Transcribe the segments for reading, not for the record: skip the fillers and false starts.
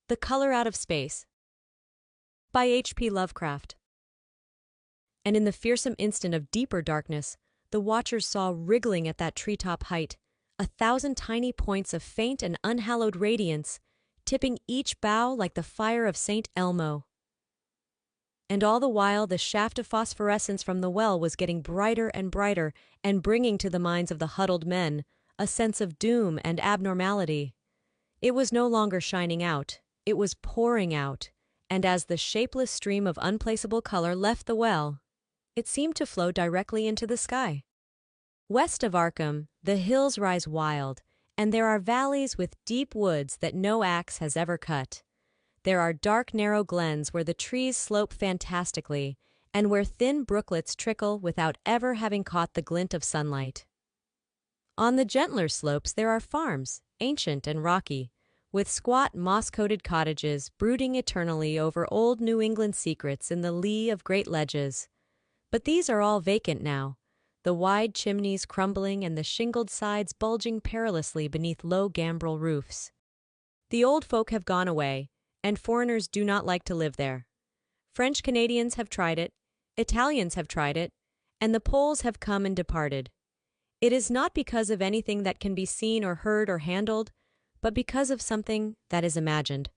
The Color Out of Space by H.P. Lovecraft. And in the fearsome instant of deeper darkness, the watchers saw wriggling at that treetop height 1,000 tiny points of faint and unhallowed radiance, tipping each bough like the fire of St. Elmo. And all the while the shaft of phosphorescence from the well was getting brighter and brighter, and bringing to the minds of the huddled men a sense of doom and abnormality. It was no longer shining out, it was pouring out, and as the shapeless stream of unplaceable color left the well, it seemed to flow directly into the sky. West of Arkham, the hills rise wild, and there are valleys with deep woods that no axe has ever cut. There are dark, narrow glens where the trees slope fantastically, and where thin brooklets trickle without ever having caught the glint of sunlight. On the gentler slopes there are farms, ancient and rocky, with squat, moss-coated cottages brooding eternally over old New England secrets in the lee of great ledges. But these are all vacant now, the wide chimneys crumbling and the shingled sides bulging perilously beneath low gambrel roofs. The old folk have gone away, and foreigners do not like to live there. French Canadians have tried it, Italians have tried it, and the Poles have come and departed. It is not because of anything that can be seen or heard or handled, but because of something that is imagined.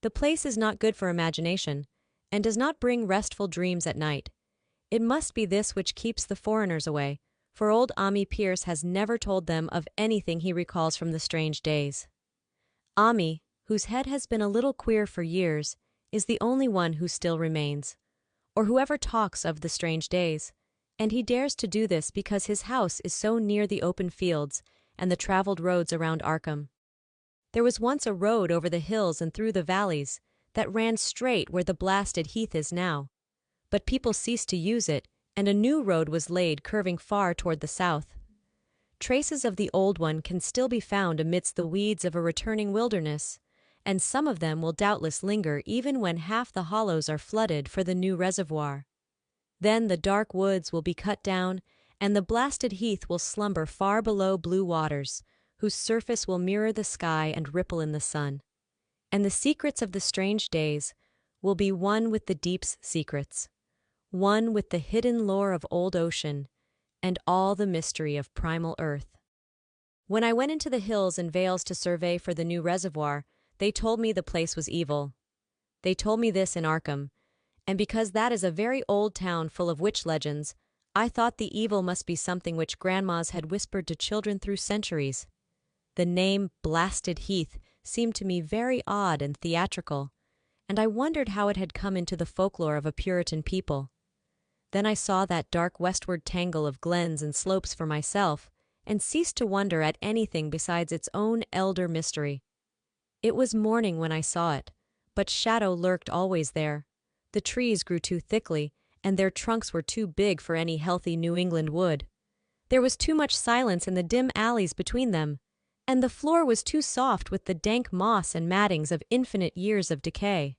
The place is not good for imagination, and does not bring restful dreams at night. It must be this which keeps the foreigners away, for old Ammi Pierce has never told them of anything he recalls from the strange days. Ammi, whose head has been a little queer for years, is the only one who still remains, or whoever talks of the strange days, and he dares to do this because his house is so near the open fields and the traveled roads around Arkham. There was once a road over the hills and through the valleys that ran straight where the blasted heath is now, but people ceased to use it, and a new road was laid curving far toward the south. Traces of the old one can still be found amidst the weeds of a returning wilderness, and some of them will doubtless linger even when half the hollows are flooded for the new reservoir. Then the dark woods will be cut down, and the blasted heath will slumber far below blue waters, whose surface will mirror the sky and ripple in the sun. And the secrets of the strange days will be one with the deep's secrets, one with the hidden lore of old ocean, and all the mystery of primal earth. When I went into the hills and vales to survey for the new reservoir, they told me the place was evil. They told me this in Arkham, and because that is a very old town full of witch legends, I thought the evil must be something which grandmas had whispered to children through centuries. The name Blasted Heath seemed to me very odd and theatrical, and I wondered how it had come into the folklore of a Puritan people. Then I saw that dark westward tangle of glens and slopes for myself, and ceased to wonder at anything besides its own elder mystery. It was morning when I saw it, but shadow lurked always there. The trees grew too thickly, and their trunks were too big for any healthy New England wood. There was too much silence in the dim alleys between them, and the floor was too soft with the dank moss and mattings of infinite years of decay.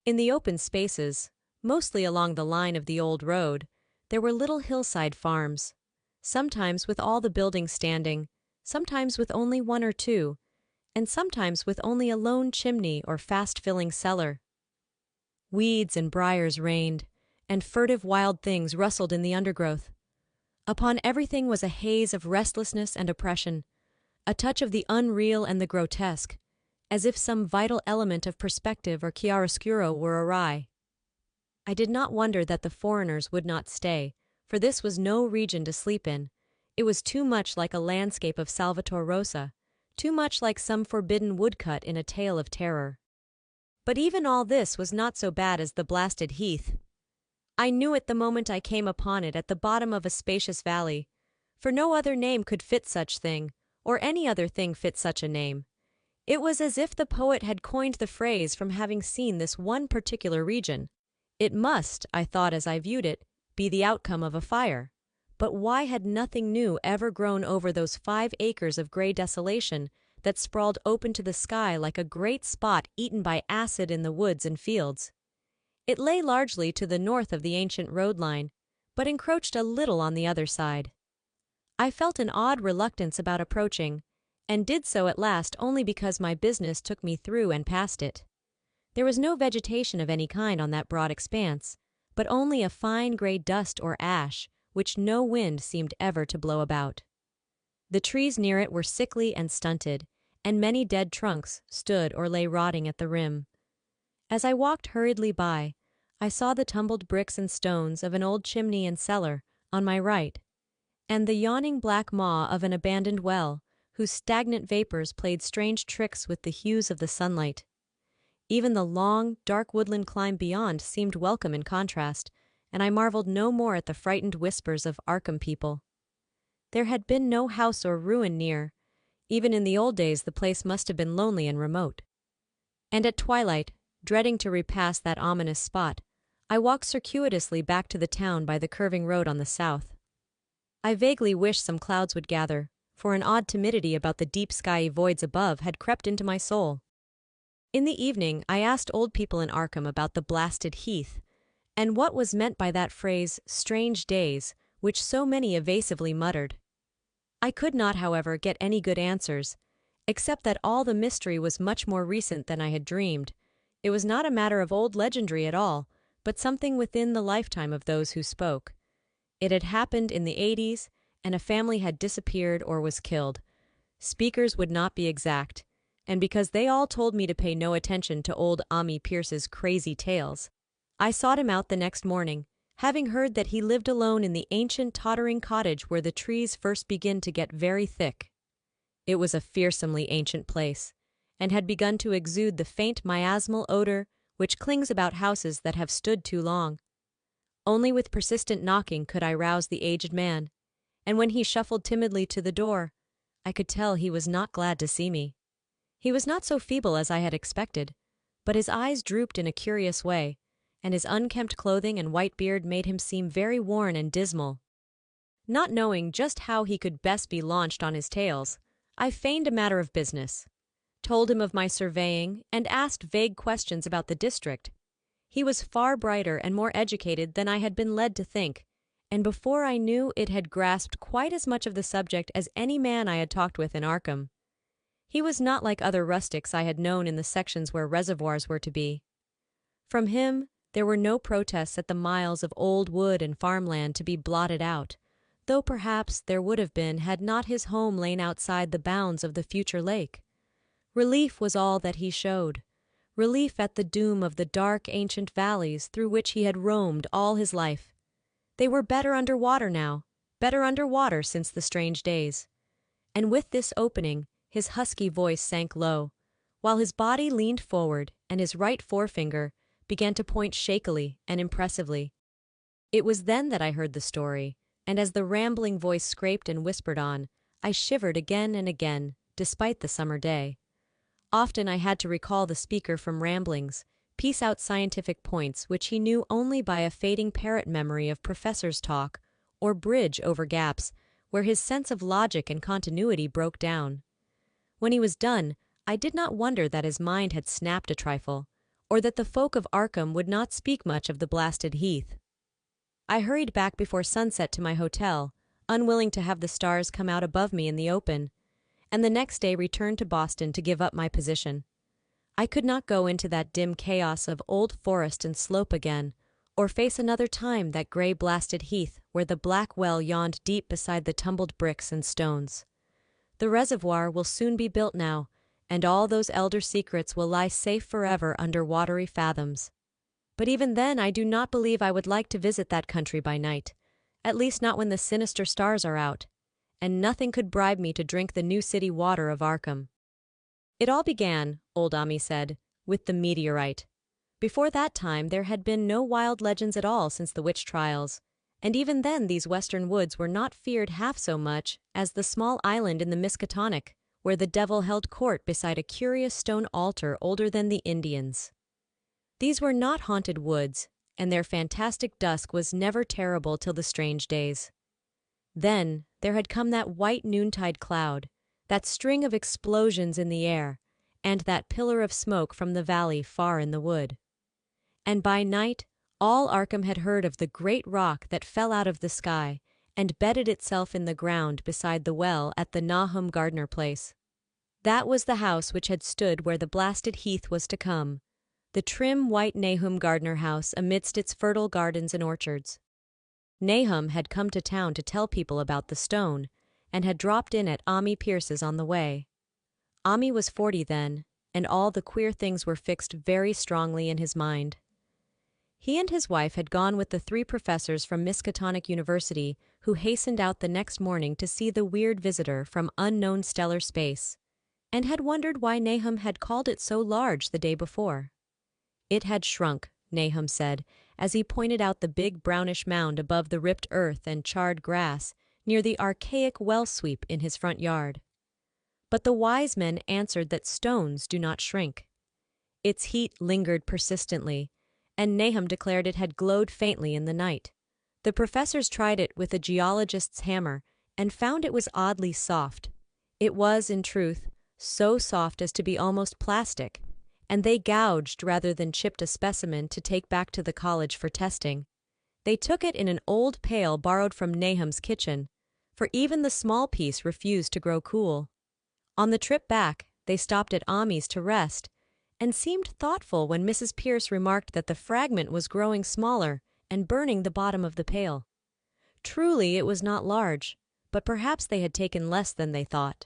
In the open spaces, mostly along the line of the old road, there were little hillside farms, sometimes with all the buildings standing, sometimes with only one or two, and sometimes with only a lone chimney or fast-filling cellar. Weeds and briars reigned, and furtive wild things rustled in the undergrowth. Upon everything was a haze of restlessness and oppression, a touch of the unreal and the grotesque, as if some vital element of perspective or chiaroscuro were awry. I did not wonder that the foreigners would not stay, for this was no region to sleep in. It was too much like a landscape of Salvator Rosa, too much like some forbidden woodcut in a tale of terror. But even all this was not so bad as the blasted heath. I knew it the moment I came upon it at the bottom of a spacious valley, for no other name could fit such thing, or any other thing fit such a name. It was as if the poet had coined the phrase from having seen this one particular region. It must, I thought as I viewed it, be the outcome of a fire. But why had nothing new ever grown over those 5 acres of gray desolation that sprawled open to the sky like a great spot eaten by acid in the woods and fields? It lay largely to the north of the ancient road line, but encroached a little on the other side. I felt an odd reluctance about approaching, and did so at last only because my business took me through and past it. There was no vegetation of any kind on that broad expanse, but only a fine gray dust or ash, which no wind seemed ever to blow about. The trees near it were sickly and stunted, and many dead trunks stood or lay rotting at the rim. As I walked hurriedly by, I saw the tumbled bricks and stones of an old chimney and cellar on my right, and the yawning black maw of an abandoned well, whose stagnant vapors played strange tricks with the hues of the sunlight. Even the long, dark woodland climb beyond seemed welcome in contrast, and I marveled no more at the frightened whispers of Arkham people. There had been no house or ruin near. Even in the old days the place must have been lonely and remote. And at twilight, dreading to repass that ominous spot, I walked circuitously back to the town by the curving road on the south. I vaguely wished some clouds would gather, for an odd timidity about the deep skyey voids above had crept into my soul. In the evening, I asked old people in Arkham about the blasted heath, and what was meant by that phrase, strange days, which so many evasively muttered. I could not, however, get any good answers, except that all the mystery was much more recent than I had dreamed. It was not a matter of old legendary at all, but something within the lifetime of those who spoke. It had happened in the 80s, and a family had disappeared or was killed. Speakers would not be exact, and because they all told me to pay no attention to old Ammi Pierce's crazy tales, I sought him out the next morning, having heard that he lived alone in the ancient tottering cottage where the trees first begin to get very thick. It was a fearsomely ancient place, and had begun to exude the faint miasmal odor which clings about houses that have stood too long. Only with persistent knocking could I rouse the aged man, and when he shuffled timidly to the door, I could tell he was not glad to see me. He was not so feeble as I had expected, but his eyes drooped in a curious way, and his unkempt clothing and white beard made him seem very worn and dismal. Not knowing just how he could best be launched on his tales, I feigned a matter of business, told him of my surveying, and asked vague questions about the district. He was far brighter and more educated than I had been led to think, and before I knew it had grasped quite as much of the subject as any man I had talked with in Arkham. He was not like other rustics I had known in the sections where reservoirs were to be. From him, there were no protests at the miles of old wood and farmland to be blotted out, though perhaps there would have been had not his home lain outside the bounds of the future lake. Relief was all that he showed, relief at the doom of the dark ancient valleys through which he had roamed all his life. They were better under water now, better under water since the strange days. And with this opening, his husky voice sank low, while his body leaned forward and his right forefinger began to point shakily and impressively. It was then that I heard the story, and as the rambling voice scraped and whispered on, I shivered again and again, despite the summer day. Often I had to recall the speaker from ramblings, piece out scientific points which he knew only by a fading parrot memory of professors' talk, or bridge over gaps where his sense of logic and continuity broke down. When he was done, I did not wonder that his mind had snapped a trifle, or that the folk of Arkham would not speak much of the blasted heath. I hurried back before sunset to my hotel, unwilling to have the stars come out above me in the open, and the next day returned to Boston to give up my position. I could not go into that dim chaos of old forest and slope again, or face another time that gray blasted heath where the black well yawned deep beside the tumbled bricks and stones. The reservoir will soon be built now, and all those elder secrets will lie safe forever under watery fathoms. But even then I do not believe I would like to visit that country by night, at least not when the sinister stars are out, and nothing could bribe me to drink the new city water of Arkham. It all began, old Ammi said, with the meteorite. Before that time there had been no wild legends at all since the witch trials, and even then these western woods were not feared half so much as the small island in the Miskatonic, where the devil held court beside a curious stone altar older than the Indians. These were not haunted woods, and their fantastic dusk was never terrible till the strange days. Then there had come that white noontide cloud, that string of explosions in the air, and that pillar of smoke from the valley far in the wood. And by night, all Arkham had heard of the great rock that fell out of the sky and bedded itself in the ground beside the well at the Nahum Gardner place. That was the house which had stood where the blasted heath was to come, the trim white Nahum Gardner house amidst its fertile gardens and orchards. Nahum had come to town to tell people about the stone, and had dropped in at Ammi Pierce's on the way. Ammi was 40 then, and all the queer things were fixed very strongly in his mind. He and his wife had gone with the 3 professors from Miskatonic University who hastened out the next morning to see the weird visitor from unknown stellar space, and had wondered why Nahum had called it so large the day before. It had shrunk, Nahum said, as he pointed out the big brownish mound above the ripped earth and charred grass near the archaic well sweep in his front yard. But the wise men answered that stones do not shrink. Its heat lingered persistently, and Nahum declared it had glowed faintly in the night. The professors tried it with a geologist's hammer and found it was oddly soft. It was, in truth, so soft as to be almost plastic, and they gouged rather than chipped a specimen to take back to the college for testing. They took it in an old pail borrowed from Nahum's kitchen, for even the small piece refused to grow cool. On the trip back, they stopped at Ammi's to rest, and seemed thoughtful when Mrs. Pierce remarked that the fragment was growing smaller and burning the bottom of the pail. Truly, it was not large, but perhaps they had taken less than they thought.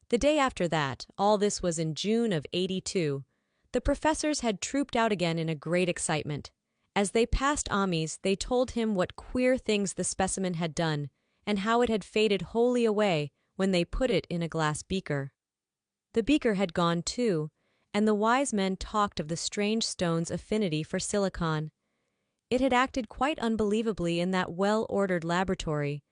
The day after that, all this was in June of '82, the professors had trooped out again in a great excitement. As they passed Ammi's, they told him what queer things the specimen had done, and how it had faded wholly away when they put it in a glass beaker. The beaker had gone too, and the wise men talked of the strange stone's affinity for silicon. It had acted quite unbelievably in that well-ordered laboratory,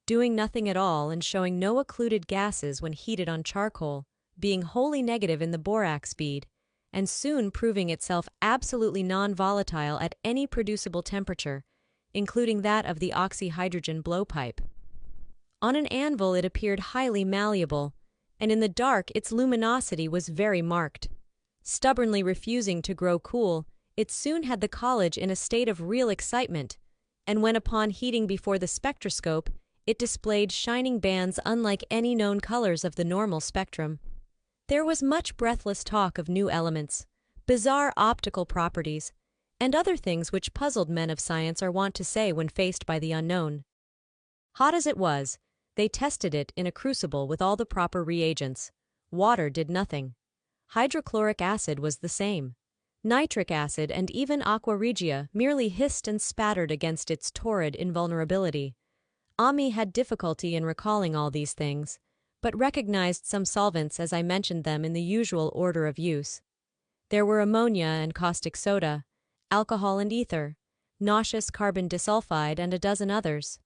doing nothing at all and showing no occluded gases when heated on charcoal, being wholly negative in the borax speed, and soon proving itself absolutely non-volatile at any producible temperature, including that of the oxyhydrogen blowpipe. On an anvil it appeared highly malleable, and in the dark its luminosity was very marked. Stubbornly refusing to grow cool, it soon had the college in a state of real excitement, and when upon heating before the spectroscope, it displayed shining bands unlike any known colors of the normal spectrum. There was much breathless talk of new elements, bizarre optical properties, and other things which puzzled men of science are wont to say when faced by the unknown. Hot as it was, they tested it in a crucible with all the proper reagents. Water did nothing. Hydrochloric acid was the same. Nitric acid and even aqua regia merely hissed and spattered against its torrid invulnerability. Ammi had difficulty in recalling all these things, but recognized some solvents as I mentioned them in the usual order of use. There were ammonia and caustic soda, alcohol and ether, nauseous carbon disulfide, and a dozen others.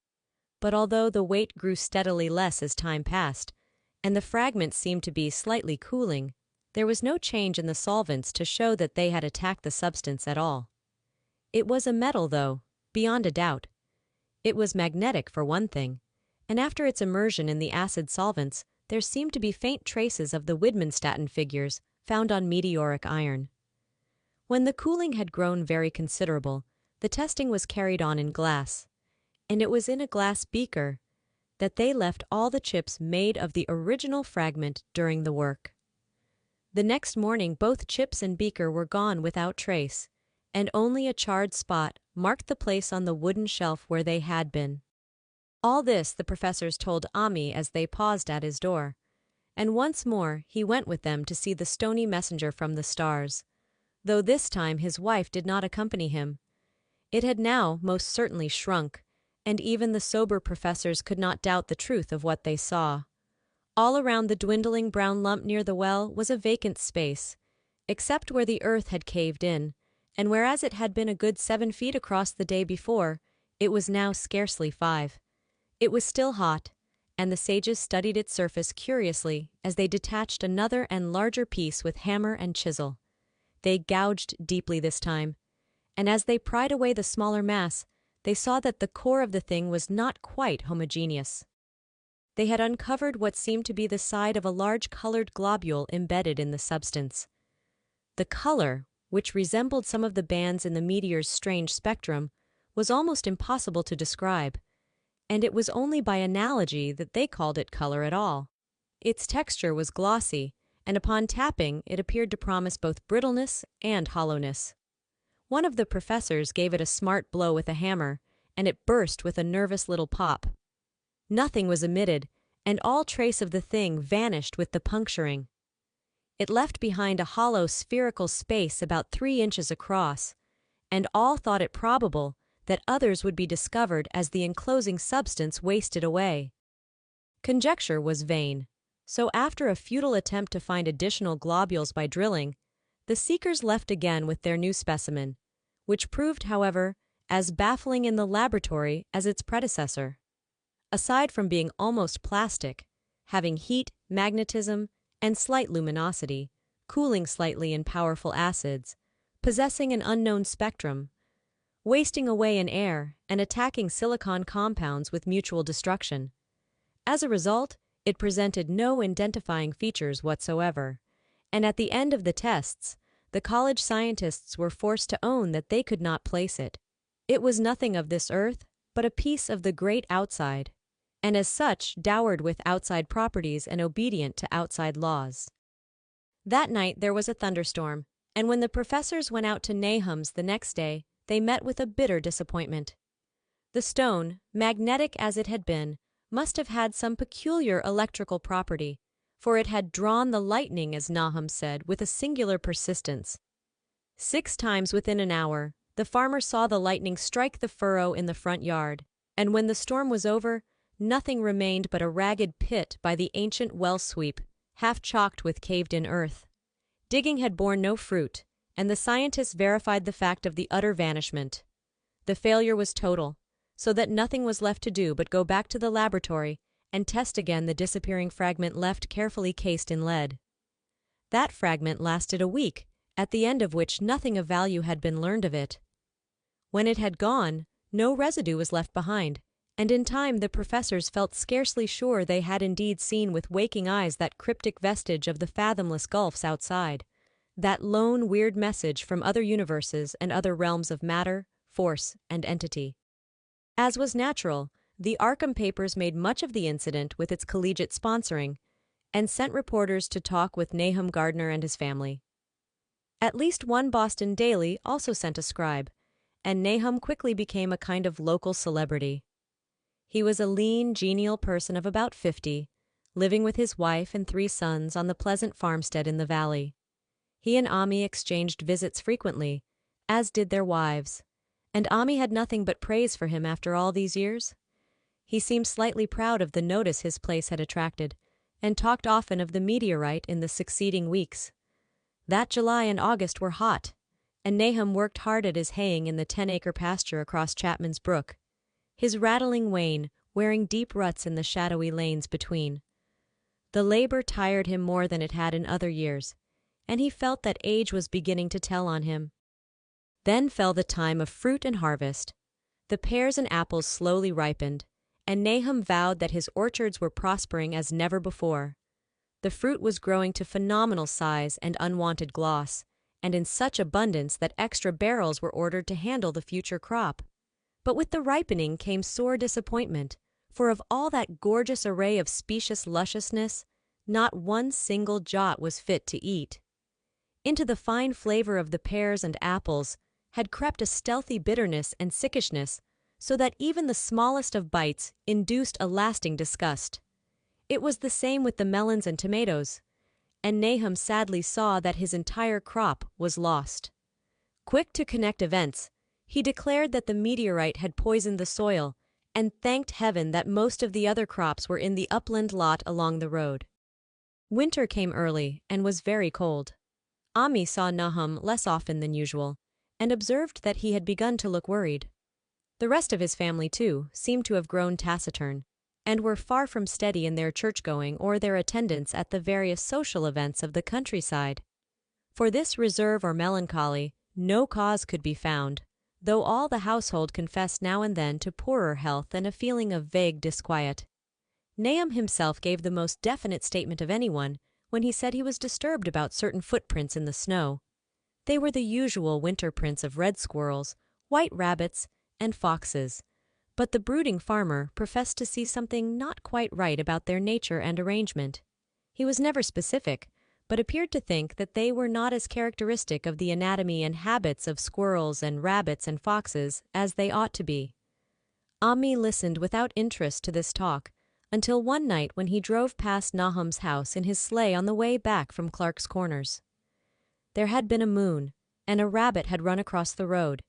But although the weight grew steadily less as time passed, and the fragments seemed to be slightly cooling, there was no change in the solvents to show that they had attacked the substance at all. It was a metal, though, beyond a doubt. It was magnetic, for one thing, and after its immersion in the acid solvents, there seemed to be faint traces of the Widmanstatin figures found on meteoric iron. When the cooling had grown very considerable, the testing was carried on in glass, and it was in a glass beaker that they left all the chips made of the original fragment during the work. The next morning both chips and beaker were gone without trace, and only a charred spot marked the place on the wooden shelf where they had been. All this the professors told Ammi as they paused at his door, and once more he went with them to see the stony messenger from the stars, though this time his wife did not accompany him. It had now most certainly shrunk, and even the sober professors could not doubt the truth of what they saw. All around the dwindling brown lump near the well was a vacant space, except where the earth had caved in, and whereas it had been a good 7 feet across the day before, it was now scarcely 5. It was still hot, and the sages studied its surface curiously as they detached another and larger piece with hammer and chisel. They gouged deeply this time, and as they pried away the smaller mass, they saw that the core of the thing was not quite homogeneous. They had uncovered what seemed to be the side of a large colored globule embedded in the substance. The color, which resembled some of the bands in the meteor's strange spectrum, was almost impossible to describe, and it was only by analogy that they called it color at all. Its texture was glossy, and upon tapping it appeared to promise both brittleness and hollowness. One of the professors gave it a smart blow with a hammer, and it burst with a nervous little pop. Nothing was emitted, and all trace of the thing vanished with the puncturing. It left behind a hollow spherical space about 3 inches across, and all thought it probable that others would be discovered as the enclosing substance wasted away. Conjecture was vain, so after a futile attempt to find additional globules by drilling, the seekers left again with their new specimen, which proved, however, as baffling in the laboratory as its predecessor. Aside from being almost plastic, having heat, magnetism, and slight luminosity, cooling slightly in powerful acids, possessing an unknown spectrum, wasting away in air, and attacking silicon compounds with mutual destruction. As a result, it presented no identifying features whatsoever, and at the end of the tests, the college scientists were forced to own that they could not place it. It was nothing of this earth, but a piece of the great outside, and as such dowered with outside properties and obedient to outside laws. That night there was a thunderstorm, and when the professors went out to Nahum's the next day, they met with a bitter disappointment. The stone, magnetic as it had been, must have had some peculiar electrical property, for it had drawn the lightning, as Nahum said, with a singular persistence. 6 times within an hour, the farmer saw the lightning strike the furrow in the front yard, and when the storm was over, nothing remained but a ragged pit by the ancient well sweep, half chocked with caved-in earth. Digging had borne no fruit, and the scientists verified the fact of the utter vanishment. The failure was total, so that nothing was left to do but go back to the laboratory and test again the disappearing fragment left carefully cased in lead. That fragment lasted a week, at the end of which nothing of value had been learned of it. When it had gone, no residue was left behind, and in time the professors felt scarcely sure they had indeed seen with waking eyes that cryptic vestige of the fathomless gulfs outside, that lone weird message from other universes and other realms of matter, force, and entity. As was natural, the Arkham papers made much of the incident with its collegiate sponsoring, and sent reporters to talk with Nahum Gardner and his family. At least one Boston daily also sent a scribe, and Nahum quickly became a kind of local celebrity. He was a lean, genial person of about 50, living with his wife and 3 sons on the pleasant farmstead in the valley. He and Ammi exchanged visits frequently, as did their wives, and Ammi had nothing but praise for him after all these years. He seemed slightly proud of the notice his place had attracted, and talked often of the meteorite in the succeeding weeks. That July and August were hot, and Nahum worked hard at his haying in the 10-acre pasture across Chapman's Brook, his rattling wain wearing deep ruts in the shadowy lanes between. The labor tired him more than it had in other years, and he felt that age was beginning to tell on him. Then fell the time of fruit and harvest. The pears and apples slowly ripened, and Nahum vowed that his orchards were prospering as never before. The fruit was growing to phenomenal size and unwonted gloss, and in such abundance that extra barrels were ordered to handle the future crop. But with the ripening came sore disappointment, for of all that gorgeous array of specious lusciousness, not one single jot was fit to eat. Into the fine flavor of the pears and apples had crept a stealthy bitterness and sickishness, so that even the smallest of bites induced a lasting disgust. It was the same with the melons and tomatoes, and Nahum sadly saw that his entire crop was lost. Quick to connect events, he declared that the meteorite had poisoned the soil, and thanked heaven that most of the other crops were in the upland lot along the road. Winter came early and was very cold. Ammi saw Nahum less often than usual, and observed that he had begun to look worried. The rest of his family, too, seemed to have grown taciturn, and were far from steady in their church-going or their attendance at the various social events of the countryside. For this reserve or melancholy, no cause could be found, though all the household confessed now and then to poorer health and a feeling of vague disquiet. Nahum himself gave the most definite statement of anyone when he said he was disturbed about certain footprints in the snow. They were the usual winter prints of red squirrels, white rabbits, and foxes, but the brooding farmer professed to see something not quite right about their nature and arrangement. He was never specific, but appeared to think that they were not as characteristic of the anatomy and habits of squirrels and rabbits and foxes as they ought to be. Ammi listened without interest to this talk, until one night when he drove past Nahum's house in his sleigh on the way back from Clark's Corners. There had been a moon, and a rabbit had run across the road,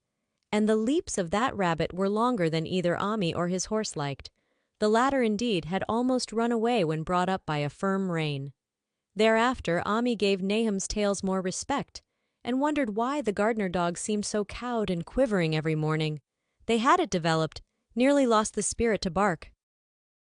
and the leaps of that rabbit were longer than either Ammi or his horse liked. The latter, indeed, had almost run away when brought up by a firm rein. Thereafter, Ammi gave Nahum's tales more respect, and wondered why the Gardner dog seemed so cowed and quivering every morning. They had, it developed, nearly lost the spirit to bark.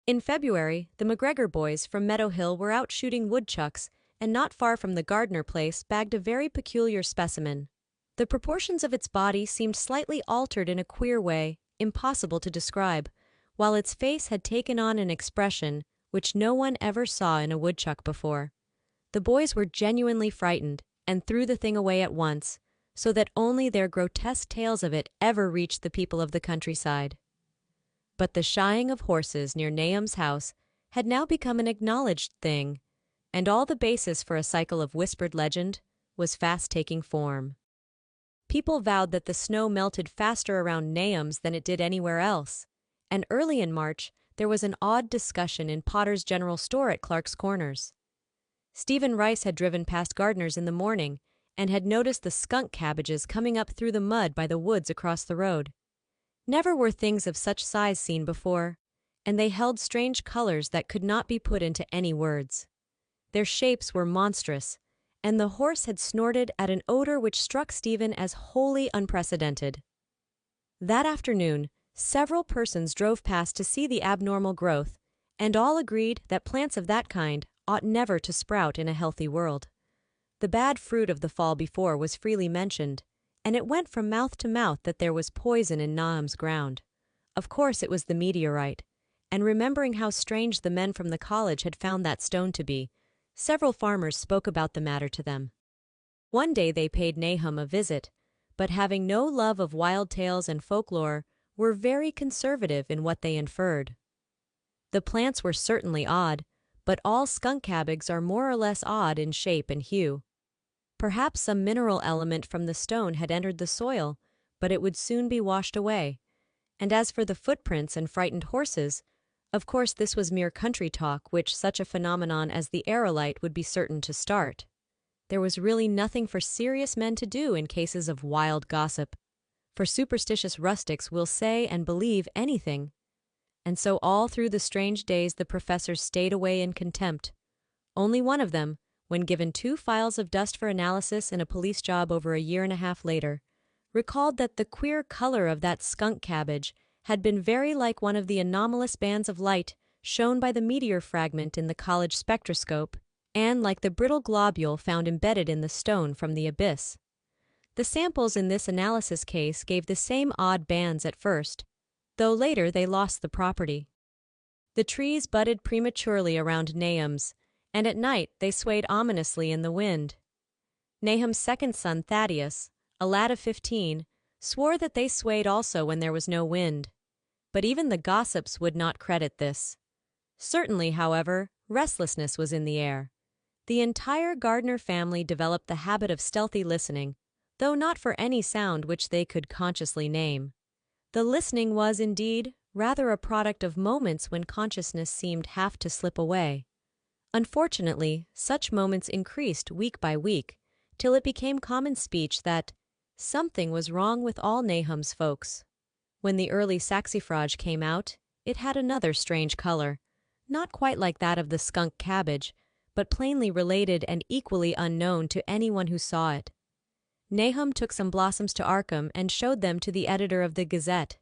In February, the McGregor boys from Meadow Hill were out shooting woodchucks, and not far from the Gardner place bagged a very peculiar specimen. The proportions of its body seemed slightly altered in a queer way, impossible to describe, while its face had taken on an expression which no one ever saw in a woodchuck before. The boys were genuinely frightened, and threw the thing away at once, so that only their grotesque tales of it ever reached the people of the countryside. But the shying of horses near Nahum's house had now become an acknowledged thing, and all the basis for a cycle of whispered legend was fast taking form. People vowed that the snow melted faster around Nahum's than it did anywhere else, and early in March there was an odd discussion in Potter's General Store at Clark's Corners. Stephen Rice had driven past Gardner's in the morning and had noticed the skunk cabbages coming up through the mud by the woods across the road. Never were things of such size seen before, and they held strange colors that could not be put into any words. Their shapes were monstrous, and the horse had snorted at an odor which struck Stephen as wholly unprecedented. That afternoon, several persons drove past to see the abnormal growth, and all agreed that plants of that kind ought never to sprout in a healthy world. The bad fruit of the fall before was freely mentioned, and it went from mouth to mouth that there was poison in Nahum's ground. Of course it was the meteorite, and remembering how strange the men from the college had found that stone to be, several farmers spoke about the matter to them. One day they paid Nahum a visit, but having no love of wild tales and folklore, were very conservative in what they inferred. The plants were certainly odd, but all skunk cabbages are more or less odd in shape and hue. Perhaps some mineral element from the stone had entered the soil, but it would soon be washed away. And as for the footprints and frightened horses, of course this was mere country talk which such a phenomenon as the aerolite would be certain to start. There was really nothing for serious men to do in cases of wild gossip, for superstitious rustics will say and believe anything. And so all through the strange days the professors stayed away in contempt. Only one of them, when given 2 files of dust for analysis in a police job over a year and a half later, recalled that the queer color of that skunk cabbage had been very like one of the anomalous bands of light shown by the meteor fragment in the college spectroscope, and like the brittle globule found embedded in the stone from the abyss. The samples in this analysis case gave the same odd bands at first, though later they lost the property. The trees budded prematurely around Nahum's, and at night they swayed ominously in the wind. Nahum's second son, Thaddeus, a lad of 15, swore that they swayed also when there was no wind. But even the gossips would not credit this. Certainly, however, restlessness was in the air. The entire Gardner family developed the habit of stealthy listening, though not for any sound which they could consciously name. The listening was, indeed, rather a product of moments when consciousness seemed half to slip away. Unfortunately, such moments increased week by week, till it became common speech that something was wrong with all Nahum's folks. When the early saxifrage came out, it had another strange color, not quite like that of the skunk cabbage, but plainly related and equally unknown to anyone who saw it. Nahum took some blossoms to Arkham and showed them to the editor of the Gazette,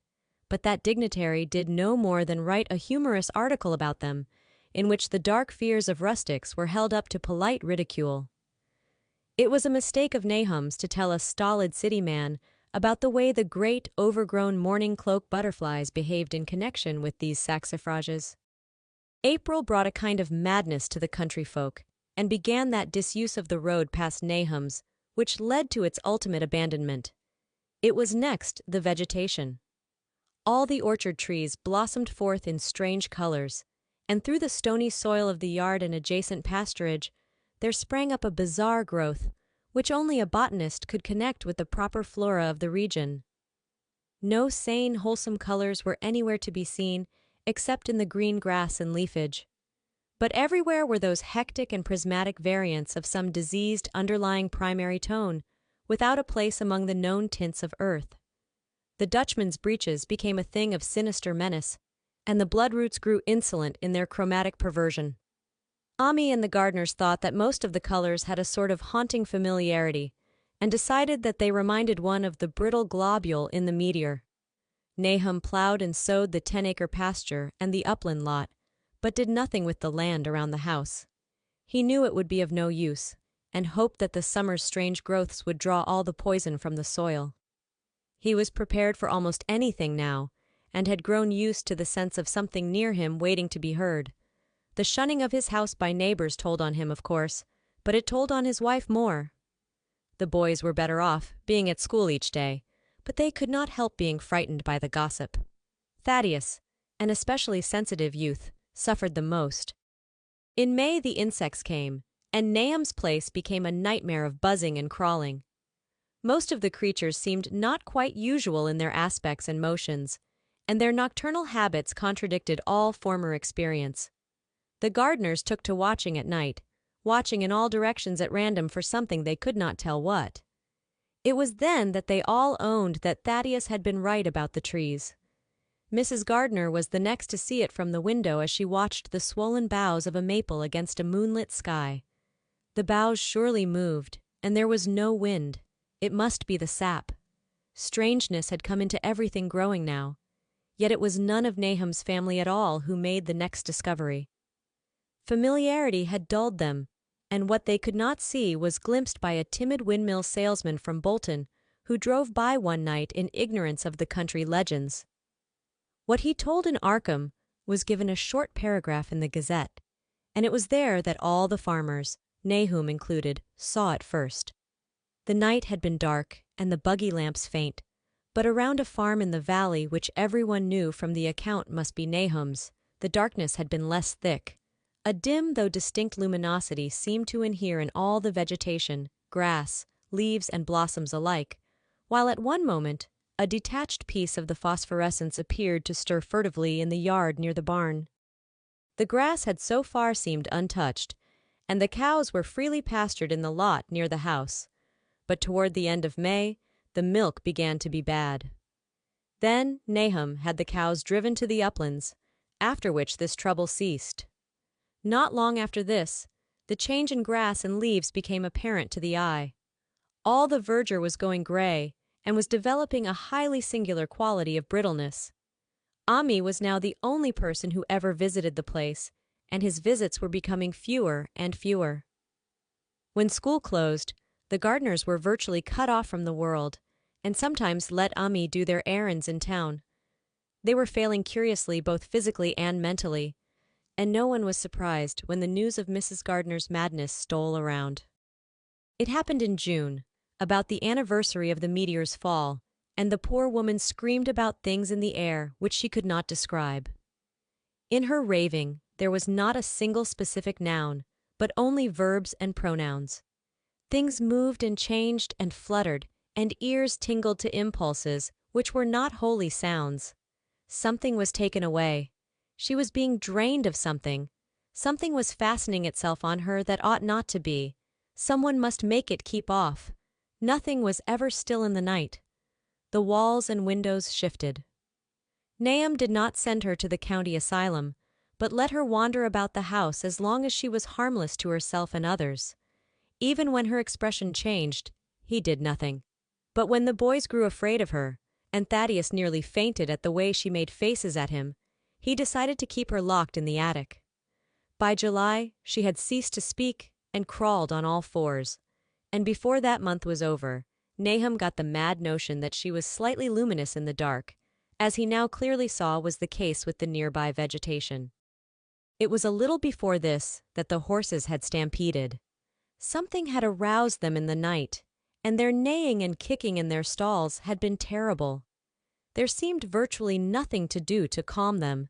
but that dignitary did no more than write a humorous article about them, in which the dark fears of rustics were held up to polite ridicule. It was a mistake of Nahum's to tell a stolid city man about the way the great, overgrown morning cloak butterflies behaved in connection with these saxifrages. April brought a kind of madness to the country folk, and began that disuse of the road past Nahum's, which led to its ultimate abandonment. It was next the vegetation. All the orchard trees blossomed forth in strange colors, and through the stony soil of the yard and adjacent pasturage, there sprang up a bizarre growth, which only a botanist could connect with the proper flora of the region. No sane, wholesome colors were anywhere to be seen, except in the green grass and leafage. But everywhere were those hectic and prismatic variants of some diseased underlying primary tone, without a place among the known tints of earth. The Dutchman's breeches became a thing of sinister menace, and the bloodroots grew insolent in their chromatic perversion. Ammi and the Gardners thought that most of the colors had a sort of haunting familiarity, and decided that they reminded one of the brittle globule in the meteor. Nahum plowed and sowed the 10-acre pasture and the upland lot, but did nothing with the land around the house. He knew it would be of no use, and hoped that the summer's strange growths would draw all the poison from the soil. He was prepared for almost anything now, and had grown used to the sense of something near him waiting to be heard. The shunning of his house by neighbors told on him, of course, but it told on his wife more. The boys were better off, being at school each day, but they could not help being frightened by the gossip. Thaddeus, an especially sensitive youth, suffered the most. In May the insects came, and Nahum's place became a nightmare of buzzing and crawling. Most of the creatures seemed not quite usual in their aspects and motions, and their nocturnal habits contradicted all former experience. The Gardners took to watching at night, watching in all directions at random for something they could not tell what. It was then that they all owned that Thaddeus had been right about the trees. Mrs. Gardner was the next to see it from the window as she watched the swollen boughs of a maple against a moonlit sky. The boughs surely moved, and there was no wind. It must be the sap. Strangeness had come into everything growing now, yet it was none of Nahum's family at all who made the next discovery. Familiarity had dulled them, and what they could not see was glimpsed by a timid windmill salesman from Bolton who drove by one night in ignorance of the country legends. What he told in Arkham was given a short paragraph in the Gazette, and it was there that all the farmers, Nahum included, saw it first. The night had been dark and the buggy lamps faint, but around a farm in the valley which everyone knew from the account must be Nahum's, the darkness had been less thick. A dim though distinct luminosity seemed to inhere in all the vegetation, grass, leaves and blossoms alike, while at one moment a detached piece of the phosphorescence appeared to stir furtively in the yard near the barn. The grass had so far seemed untouched, and the cows were freely pastured in the lot near the house, but toward the end of May, the milk began to be bad. Then Nahum had the cows driven to the uplands, after which this trouble ceased. Not long after this, the change in grass and leaves became apparent to the eye. All the verdure was going gray, and was developing a highly singular quality of brittleness. Ammi was now the only person who ever visited the place, and his visits were becoming fewer and fewer. When school closed, the Gardners were virtually cut off from the world, and sometimes let Ammi do their errands in town. They were failing curiously both physically and mentally, and no one was surprised when the news of Mrs. Gardner's madness stole around. It happened in June, about the anniversary of the meteor's fall, and the poor woman screamed about things in the air which she could not describe. In her raving, there was not a single specific noun, but only verbs and pronouns. Things moved and changed and fluttered, and ears tingled to impulses which were not wholly sounds. Something was taken away. She was being drained of something. Something was fastening itself on her that ought not to be. Someone must make it keep off. Nothing was ever still in the night. The walls and windows shifted. Nahum did not send her to the county asylum, but let her wander about the house as long as she was harmless to herself and others. Even when her expression changed, he did nothing. But when the boys grew afraid of her, and Thaddeus nearly fainted at the way she made faces at him, he decided to keep her locked in the attic. By July, she had ceased to speak and crawled on all fours. And before that month was over, Nahum got the mad notion that she was slightly luminous in the dark, as he now clearly saw was the case with the nearby vegetation. It was a little before this that the horses had stampeded. Something had aroused them in the night, and their neighing and kicking in their stalls had been terrible. There seemed virtually nothing to do to calm them,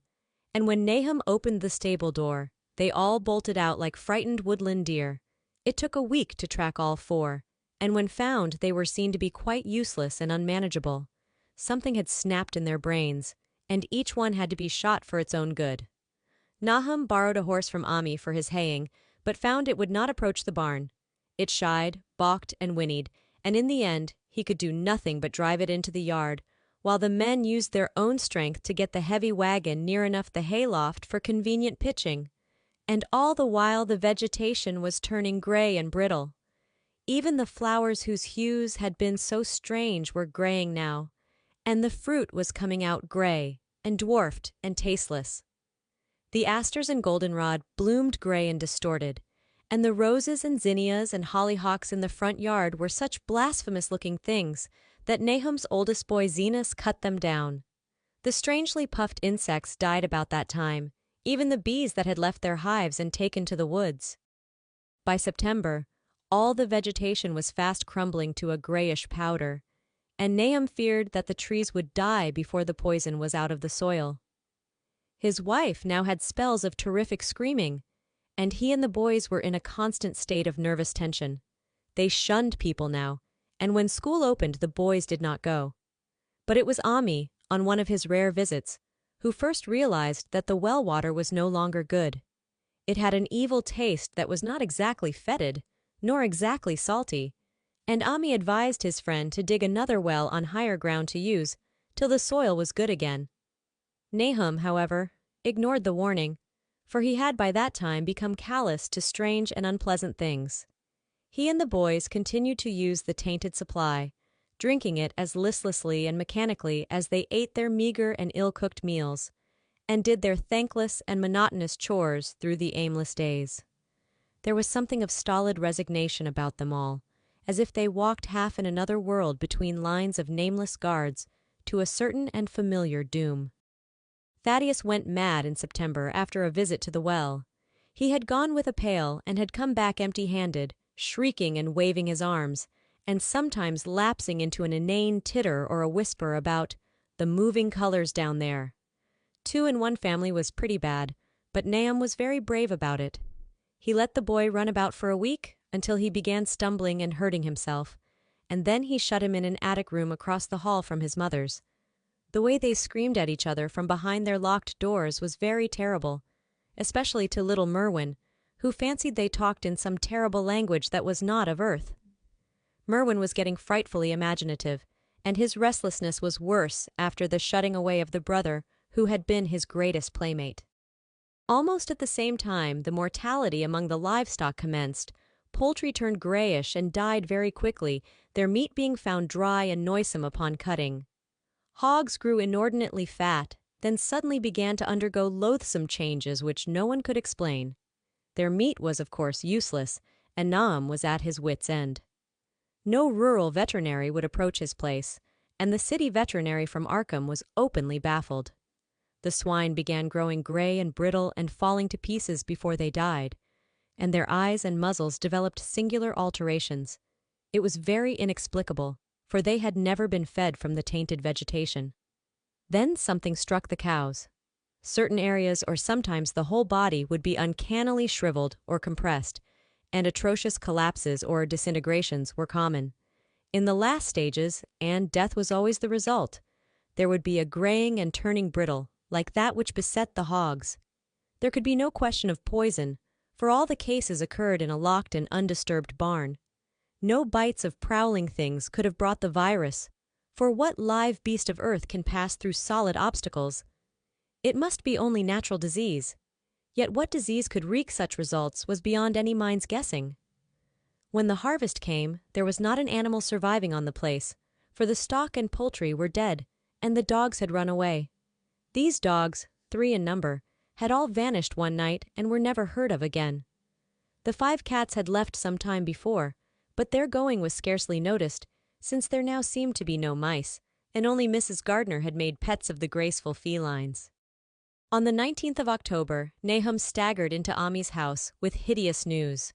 and when Nahum opened the stable door, they all bolted out like frightened woodland deer. It took a week to track all four, and when found, they were seen to be quite useless and unmanageable. Something had snapped in their brains, and each one had to be shot for its own good. Nahum borrowed a horse from Ammi for his haying, but found it would not approach the barn. It shied, balked, and whinnied, and in the end, he could do nothing but drive it into the yard, while the men used their own strength to get the heavy wagon near enough the hayloft for convenient pitching. And all the while the vegetation was turning gray and brittle. Even the flowers whose hues had been so strange were graying now, and the fruit was coming out gray and dwarfed and tasteless. The asters and goldenrod bloomed gray and distorted, and the roses and zinnias and hollyhocks in the front yard were such blasphemous-looking things that Nahum's oldest boy Zenas cut them down. The strangely puffed insects died about that time, even the bees that had left their hives and taken to the woods. By September, all the vegetation was fast crumbling to a grayish powder, and Nahum feared that the trees would die before the poison was out of the soil. His wife now had spells of terrific screaming, and he and the boys were in a constant state of nervous tension. They shunned people now, and when school opened the boys did not go. But it was Ammi, on one of his rare visits, who first realized that the well water was no longer good. It had an evil taste that was not exactly fetid, nor exactly salty, and Ammi advised his friend to dig another well on higher ground to use, till the soil was good again. Nahum, however, ignored the warning, for he had by that time become callous to strange and unpleasant things. He and the boys continued to use the tainted supply, drinking it as listlessly and mechanically as they ate their meager and ill-cooked meals, and did their thankless and monotonous chores through the aimless days. There was something of stolid resignation about them all, as if they walked half in another world between lines of nameless guards to a certain and familiar doom. Thaddeus went mad in September after a visit to the well. He had gone with a pail and had come back empty-handed, shrieking and waving his arms, and sometimes lapsing into an inane titter or a whisper about the moving colors down there. 2 in one family was pretty bad, but Nahum was very brave about it. He let the boy run about for a week until he began stumbling and hurting himself, and then he shut him in an attic room across the hall from his mother's. The way they screamed at each other from behind their locked doors was very terrible, especially to little Merwin, who fancied they talked in some terrible language that was not of earth. Merwin was getting frightfully imaginative, and his restlessness was worse after the shutting away of the brother who had been his greatest playmate. Almost at the same time the mortality among the livestock commenced. Poultry turned grayish and died very quickly, their meat being found dry and noisome upon cutting. Hogs grew inordinately fat, then suddenly began to undergo loathsome changes which no one could explain. Their meat was, of course, useless, and Nahum was at his wits' end. No rural veterinary would approach his place, and the city veterinary from Arkham was openly baffled. The swine began growing gray and brittle and falling to pieces before they died, and their eyes and muzzles developed singular alterations. It was very inexplicable, for they had never been fed from the tainted vegetation. Then something struck the cows. Certain areas or sometimes the whole body would be uncannily shriveled or compressed, and atrocious collapses or disintegrations were common. In the last stages, and death was always the result, there would be a graying and turning brittle, like that which beset the hogs. There could be no question of poison, for all the cases occurred in a locked and undisturbed barn. No bites of prowling things could have brought the virus, for what live beast of earth can pass through solid obstacles? It must be only natural disease. Yet what disease could wreak such results was beyond any mind's guessing. When the harvest came, there was not an animal surviving on the place, for the stock and poultry were dead, and the dogs had run away. These dogs, 3 in number, had all vanished one night and were never heard of again. The 5 cats had left some time before, but their going was scarcely noticed, since there now seemed to be no mice, and only Mrs. Gardner had made pets of the graceful felines. On the 19th of October, Nahum staggered into Ammi's house with hideous news.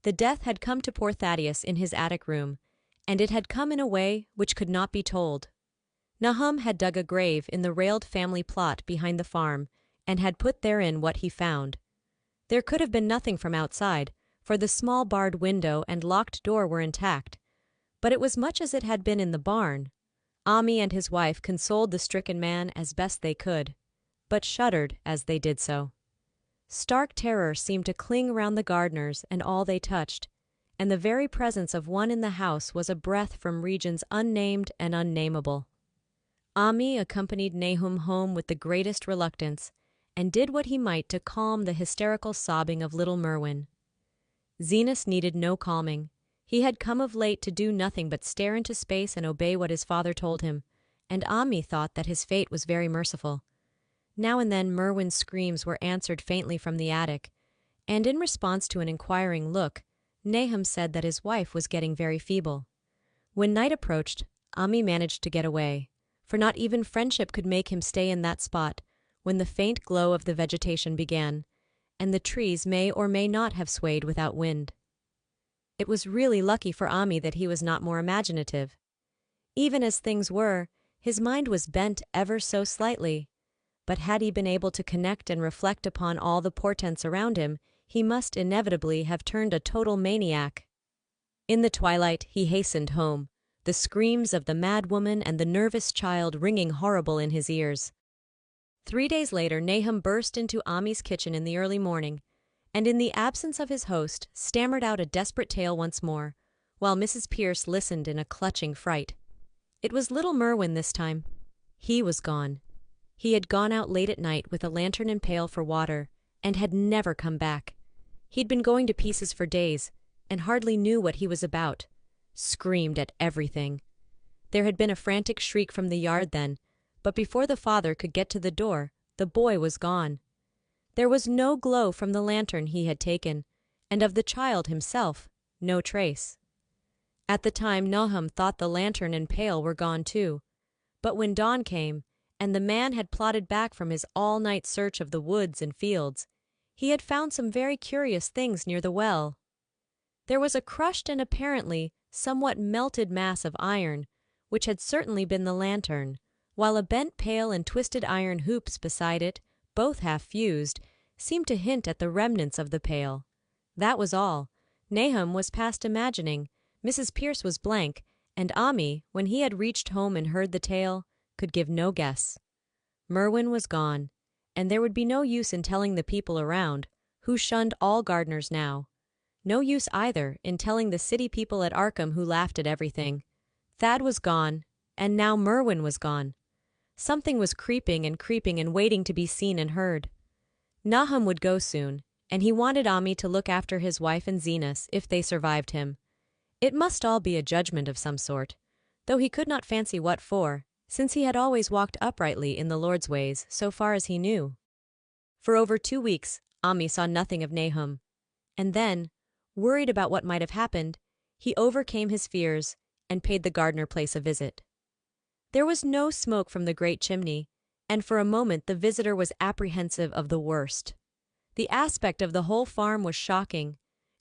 The death had come to poor Thaddeus in his attic room, and it had come in a way which could not be told. Nahum had dug a grave in the railed family plot behind the farm, and had put therein what he found. There could have been nothing from outside, for the small barred window and locked door were intact. But it was much as it had been in the barn. Ammi and his wife consoled the stricken man as best they could, but shuddered as they did so. Stark terror seemed to cling round the Gardners and all they touched, and the very presence of one in the house was a breath from regions unnamed and unnameable. Ammi accompanied Nahum home with the greatest reluctance, and did what he might to calm the hysterical sobbing of little Merwin. Zenas needed no calming. He had come of late to do nothing but stare into space and obey what his father told him, and Ammi thought that his fate was very merciful. Now and then Merwin's screams were answered faintly from the attic, and in response to an inquiring look, Nahum said that his wife was getting very feeble. When night approached, Ammi managed to get away, for not even friendship could make him stay in that spot when the faint glow of the vegetation began, and the trees may or may not have swayed without wind. It was really lucky for Ammi that he was not more imaginative. Even as things were, his mind was bent ever so slightly, but had he been able to connect and reflect upon all the portents around him, he must inevitably have turned a total maniac. In the twilight he hastened home, the screams of the mad woman and the nervous child ringing horrible in his ears. 3 days later Nahum burst into Ammi's kitchen in the early morning, and in the absence of his host stammered out a desperate tale once more, while Mrs. Pierce listened in a clutching fright. It was little Merwin this time. He was gone. He had gone out late at night with a lantern and pail for water, and had never come back. He'd been going to pieces for days, and hardly knew what he was about. Screamed at everything. There had been a frantic shriek from the yard then, but before the father could get to the door, the boy was gone. There was no glow from the lantern he had taken, and of the child himself, no trace. At the time Nahum thought the lantern and pail were gone too, but when dawn came, and the man had plodded back from his all-night search of the woods and fields, he had found some very curious things near the well. There was a crushed and apparently somewhat melted mass of iron, which had certainly been the lantern, while a bent pail and twisted iron hoops beside it, both half fused, seemed to hint at the remnants of the pail. That was all. Nahum was past imagining, Mrs. Pierce was blank, and Ammi, when he had reached home and heard the tale, could give no guess. Merwin was gone, and there would be no use in telling the people around, who shunned all Gardners now. No use either in telling the city people at Arkham who laughed at everything. Thad was gone, and now Merwin was gone. Something was creeping and waiting to be seen and heard. Nahum would go soon, and he wanted Ammi to look after his wife and Zenas if they survived him. It must all be a judgment of some sort, though he could not fancy what for, since he had always walked uprightly in the Lord's ways so far as he knew. For over 2 weeks, Ammi saw nothing of Nahum, and then, worried about what might have happened, he overcame his fears and paid the Gardner place a visit. There was no smoke from the great chimney, and for a moment the visitor was apprehensive of the worst. The aspect of the whole farm was shocking.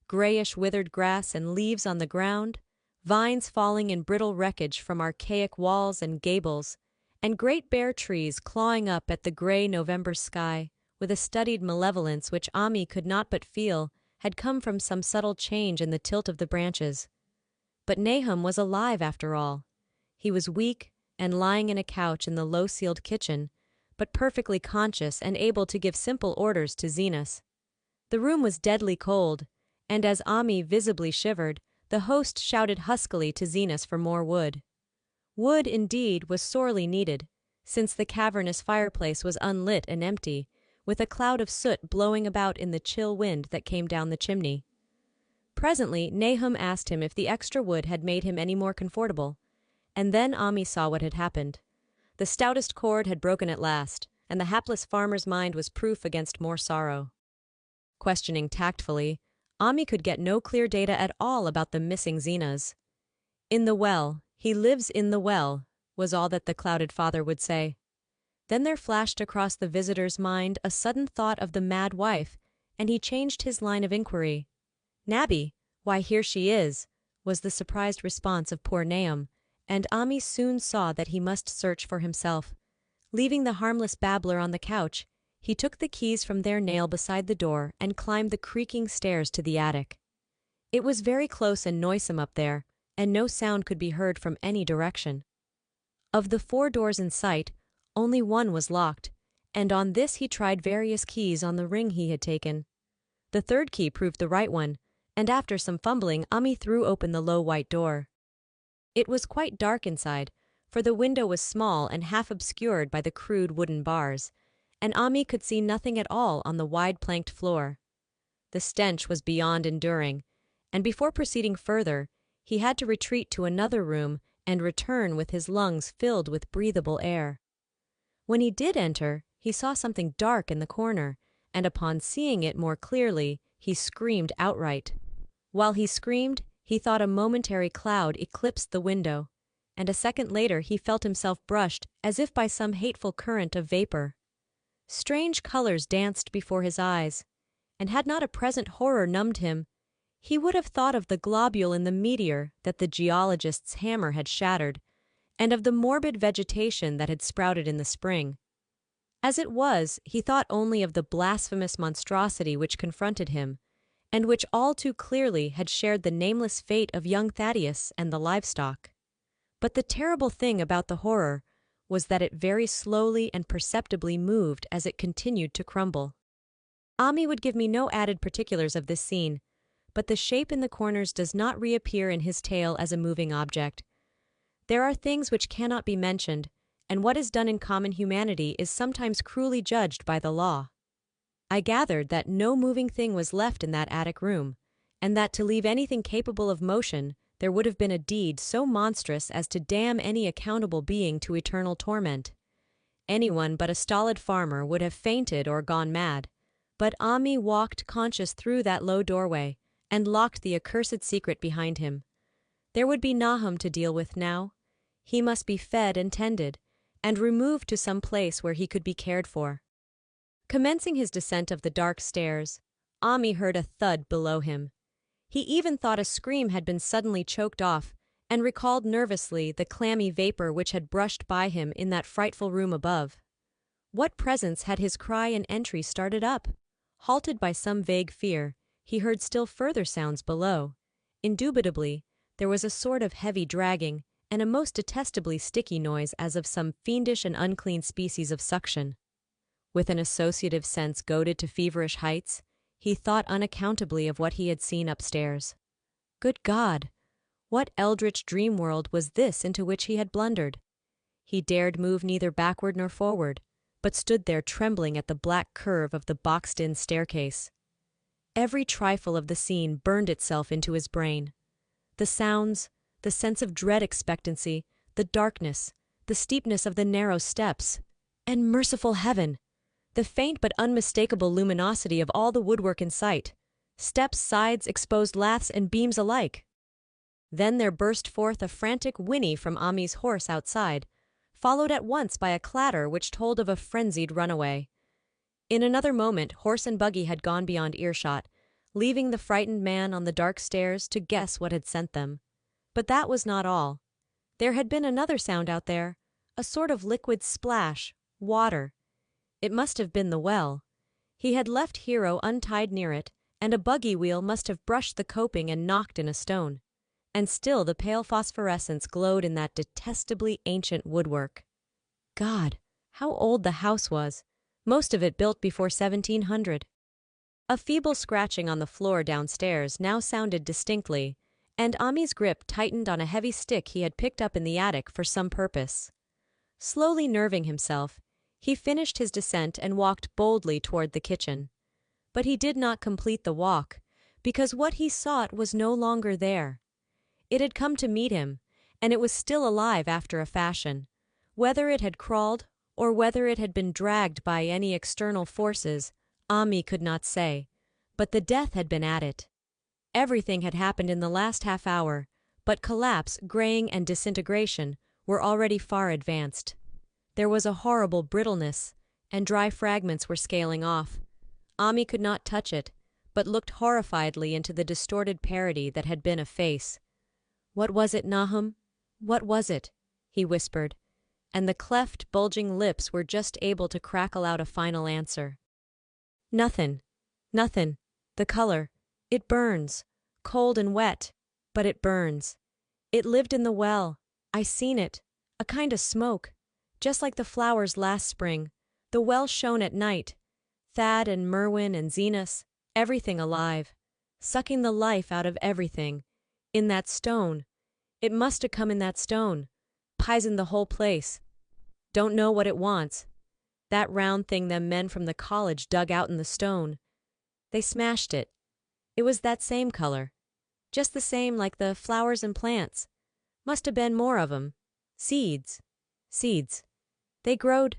Grayish withered grass and leaves on the ground, vines falling in brittle wreckage from archaic walls and gables, and great bare trees clawing up at the gray November sky with a studied malevolence which Ammi could not but feel had come from some subtle change in the tilt of the branches. But Nahum was alive after all. He was weak and lying in a couch in the low-ceiled kitchen, but perfectly conscious and able to give simple orders to Zenas. The room was deadly cold, and as Ammi visibly shivered, the host shouted huskily to Zenas for more wood. Wood, indeed, was sorely needed, since the cavernous fireplace was unlit and empty, with a cloud of soot blowing about in the chill wind that came down the chimney. Presently Nahum asked him if the extra wood had made him any more comfortable, and then Ammi saw what had happened. The stoutest cord had broken at last, and the hapless farmer's mind was proof against more sorrow. Questioning tactfully, Ammi could get no clear data at all about the missing Zenas. "In the well, he lives in the well," was all that the clouded father would say. Then there flashed across the visitor's mind a sudden thought of the mad wife, and he changed his line of inquiry. "Nabby, why here she is," was the surprised response of poor Nahum, and Ammi soon saw that he must search for himself. Leaving the harmless babbler on the couch, he took the keys from their nail beside the door and climbed the creaking stairs to the attic. It was very close and noisome up there, and no sound could be heard from any direction. Of the 4 doors in sight, only one was locked, and on this he tried various keys on the ring he had taken. The 3rd key proved the right one, and after some fumbling, Ammi threw open the low white door. It was quite dark inside, for the window was small and half obscured by the crude wooden bars, and Ammi could see nothing at all on the wide planked floor. The stench was beyond enduring, and before proceeding further, he had to retreat to another room and return with his lungs filled with breathable air. When he did enter, he saw something dark in the corner, and upon seeing it more clearly, he screamed outright. While he screamed, he thought a momentary cloud eclipsed the window, and a second later he felt himself brushed as if by some hateful current of vapor. Strange colors danced before his eyes, and had not a present horror numbed him, he would have thought of the globule in the meteor that the geologist's hammer had shattered, and of the morbid vegetation that had sprouted in the spring. As it was, he thought only of the blasphemous monstrosity which confronted him, and which all too clearly had shared the nameless fate of young Thaddeus and the livestock. But the terrible thing about the horror was that it very slowly and perceptibly moved as it continued to crumble. Ammi would give me no added particulars of this scene, but the shape in the corners does not reappear in his tale as a moving object. There are things which cannot be mentioned, and what is done in common humanity is sometimes cruelly judged by the law. I gathered that no moving thing was left in that attic room, and that to leave anything capable of motion, there would have been a deed so monstrous as to damn any accountable being to eternal torment. Anyone but a stolid farmer would have fainted or gone mad, but Ammi walked conscious through that low doorway, and locked the accursed secret behind him. There would be Nahum to deal with now. He must be fed and tended, and removed to some place where he could be cared for. Commencing his descent of the dark stairs, Ammi heard a thud below him. He even thought a scream had been suddenly choked off, and recalled nervously the clammy vapor which had brushed by him in that frightful room above. What presence had his cry and entry started up? Halted by some vague fear, he heard still further sounds below. Indubitably, there was a sort of heavy dragging, and a most detestably sticky noise as of some fiendish and unclean species of suction. With an associative sense goaded to feverish heights, he thought unaccountably of what he had seen upstairs. Good God! What eldritch dream world was this into which he had blundered? He dared move neither backward nor forward, but stood there trembling at the black curve of the boxed-in staircase. Every trifle of the scene burned itself into his brain. The sounds, the sense of dread expectancy, the darkness, the steepness of the narrow steps, and merciful heaven! The faint but unmistakable luminosity of all the woodwork in sight, steps, sides, exposed laths, and beams alike. Then there burst forth a frantic whinny from Ammi's horse outside, followed at once by a clatter which told of a frenzied runaway. In another moment horse and buggy had gone beyond earshot, leaving the frightened man on the dark stairs to guess what had sent them. But that was not all. There had been another sound out there, a sort of liquid splash, water. It must have been the well. He had left Hero untied near it, and a buggy wheel must have brushed the coping and knocked in a stone. And still the pale phosphorescence glowed in that detestably ancient woodwork. God, how old the house was, most of it built before 1700. A feeble scratching on the floor downstairs now sounded distinctly, and Ammi's grip tightened on a heavy stick he had picked up in the attic for some purpose. Slowly nerving himself, he finished his descent and walked boldly toward the kitchen. But he did not complete the walk, because what he sought was no longer there. It had come to meet him, and it was still alive after a fashion. Whether it had crawled, or whether it had been dragged by any external forces, Ammi could not say, but the death had been at it. Everything had happened in the last half hour, but collapse, graying, and disintegration were already far advanced. There was a horrible brittleness, and dry fragments were scaling off. Ammi could not touch it, but looked horrifiedly into the distorted parody that had been a face. "What was it, Nahum? What was it?" he whispered, and the cleft, bulging lips were just able to crackle out a final answer. "Nothing. Nothing. The color. It burns. cold and wet, but it burns. It lived in the well. I seen it. A kind of smoke. Just like the flowers last spring. The well shone at night. Thad and Merwin and Zenas, everything alive. Sucking the life out of everything. In that stone. It must have come in that stone. Pizened the whole place. Don't know what it wants. That round thing them men from the college dug out in the stone. They smashed it. It was that same color. Just the same like the flowers and plants. Must have been more of 'em. Seeds. Seeds. They growed.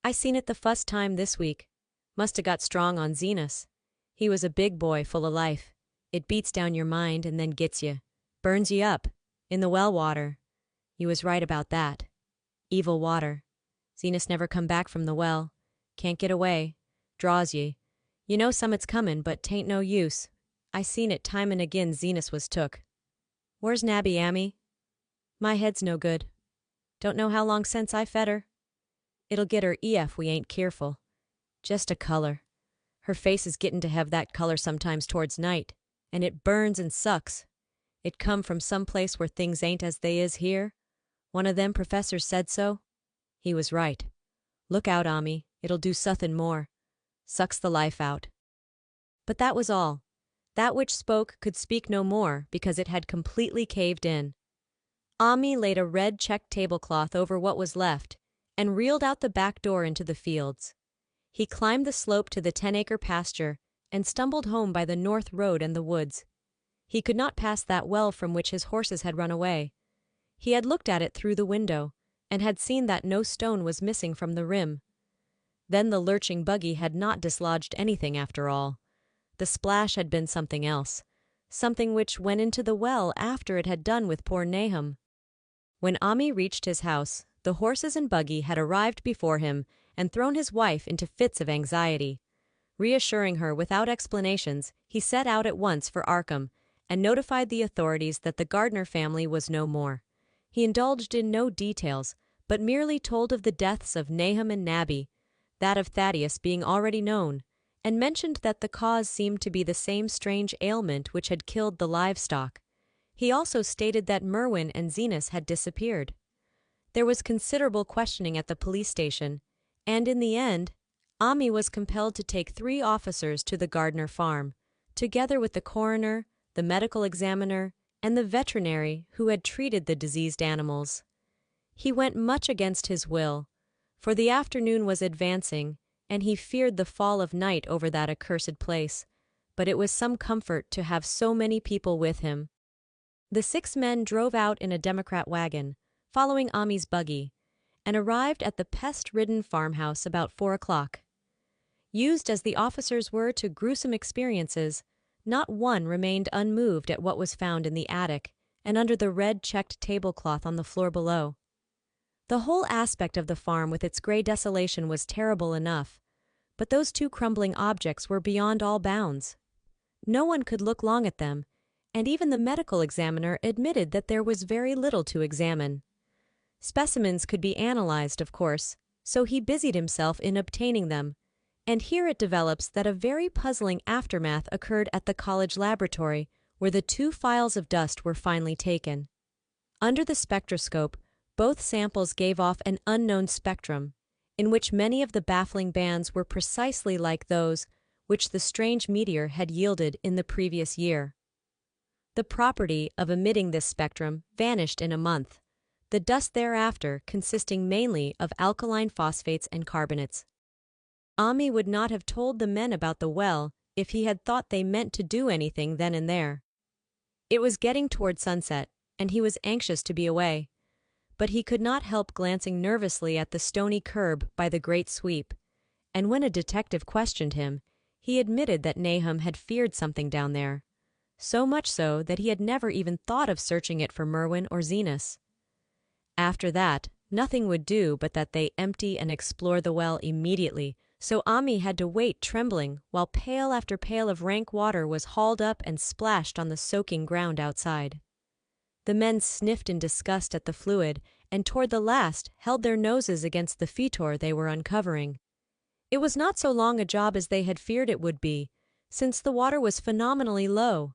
I seen it the fust time this week. Must have got strong on Zenas. He was a big boy full of life. It beats down your mind and then gets you. Burns you up. In the well water. You was right about that. Evil water. Zenas never come back from the well. Can't get away. Draws ye. You know summat's comin', but 'tain't no use. I seen it time and agin Zenas was took. Where's Nabby, Ammi? My head's no good. Don't know how long since I fed her. It'll get her if we ain't keerful. Just a color. Her face is gettin' to have that color sometimes towards night, and it burns and sucks. It come from some place where things ain't as they is here. One of them professors said so. He was right. Look out, Ammi, it'll do suthin' more. Sucks the life out. But that was all. That which spoke could speak no more because it had completely caved in. Ammi laid a red checked tablecloth over what was left and reeled out the back door into the fields. He climbed the slope to the 10-acre pasture and stumbled home by the north road and the woods. He could not pass that well from which his horses had run away. He had looked at it through the window and had seen that no stone was missing from the rim. Then the lurching buggy had not dislodged anything after all. The splash had been something else, something which went into the well after it had done with poor Nahum. When Ammi reached his house, the horses and buggy had arrived before him and thrown his wife into fits of anxiety. Reassuring her without explanations, he set out at once for Arkham and notified the authorities that the Gardner family was no more. He indulged in no details, but merely told of the deaths of Nahum and Nabby, that of Thaddeus being already known, and mentioned that the cause seemed to be the same strange ailment which had killed the livestock. He also stated that Merwin and Zenas had disappeared. There was considerable questioning at the police station, and in the end, Ammi was compelled to take 3 officers to the Gardner farm, together with the coroner, the medical examiner, and the veterinary who had treated the diseased animals. He went much against his will, for the afternoon was advancing, and he feared the fall of night over that accursed place, but it was some comfort to have so many people with him. The 6 men drove out in a Democrat wagon, following Ammi's buggy, and arrived at the pest-ridden farmhouse about 4 o'clock. Used as the officers were to gruesome experiences, not one remained unmoved at what was found in the attic and under the red checked tablecloth on the floor below. The whole aspect of the farm with its gray desolation was terrible enough, but those 2 crumbling objects were beyond all bounds. No one could look long at them, and even the medical examiner admitted that there was very little to examine. Specimens could be analyzed, of course, so he busied himself in obtaining them, and here it develops that a very puzzling aftermath occurred at the college laboratory, where the 2 phials of dust were finally taken. Under the spectroscope, both samples gave off an unknown spectrum, in which many of the baffling bands were precisely like those which the strange meteor had yielded in the previous year. The property of emitting this spectrum vanished in a month, the dust thereafter consisting mainly of alkaline phosphates and carbonates. Ammi would not have told the men about the well if he had thought they meant to do anything then and there. It was getting toward sunset, and he was anxious to be away, but he could not help glancing nervously at the stony curb by the great sweep, and when a detective questioned him, he admitted that Nahum had feared something down there, so much so that he had never even thought of searching it for Merwin or Zenas. After that, nothing would do but that they empty and explore the well immediately, so Ammi had to wait trembling while pail after pail of rank water was hauled up and splashed on the soaking ground outside. The men sniffed in disgust at the fluid and toward the last held their noses against the fetor they were uncovering. It was not so long a job as they had feared it would be, since the water was phenomenally low.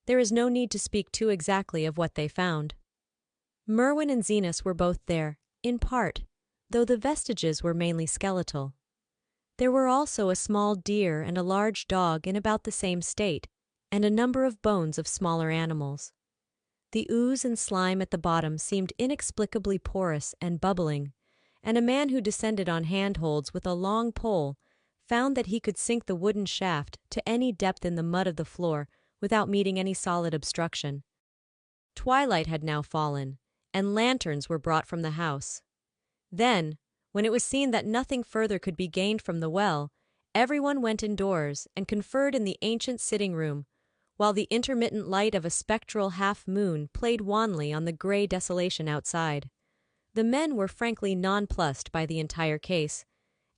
There is no need to speak too exactly of what they found. Merwin and Zenas were both there, in part, though the vestiges were mainly skeletal. There were also a small deer and a large dog in about the same state, and a number of bones of smaller animals. The ooze and slime at the bottom seemed inexplicably porous and bubbling, and a man who descended on handholds with a long pole found that he could sink the wooden shaft to any depth in the mud of the floor without meeting any solid obstruction. Twilight had now fallen, and lanterns were brought from the house. Then, when it was seen that nothing further could be gained from the well, everyone went indoors and conferred in the ancient sitting room, while the intermittent light of a spectral half-moon played wanly on the gray desolation outside. The men were frankly nonplussed by the entire case,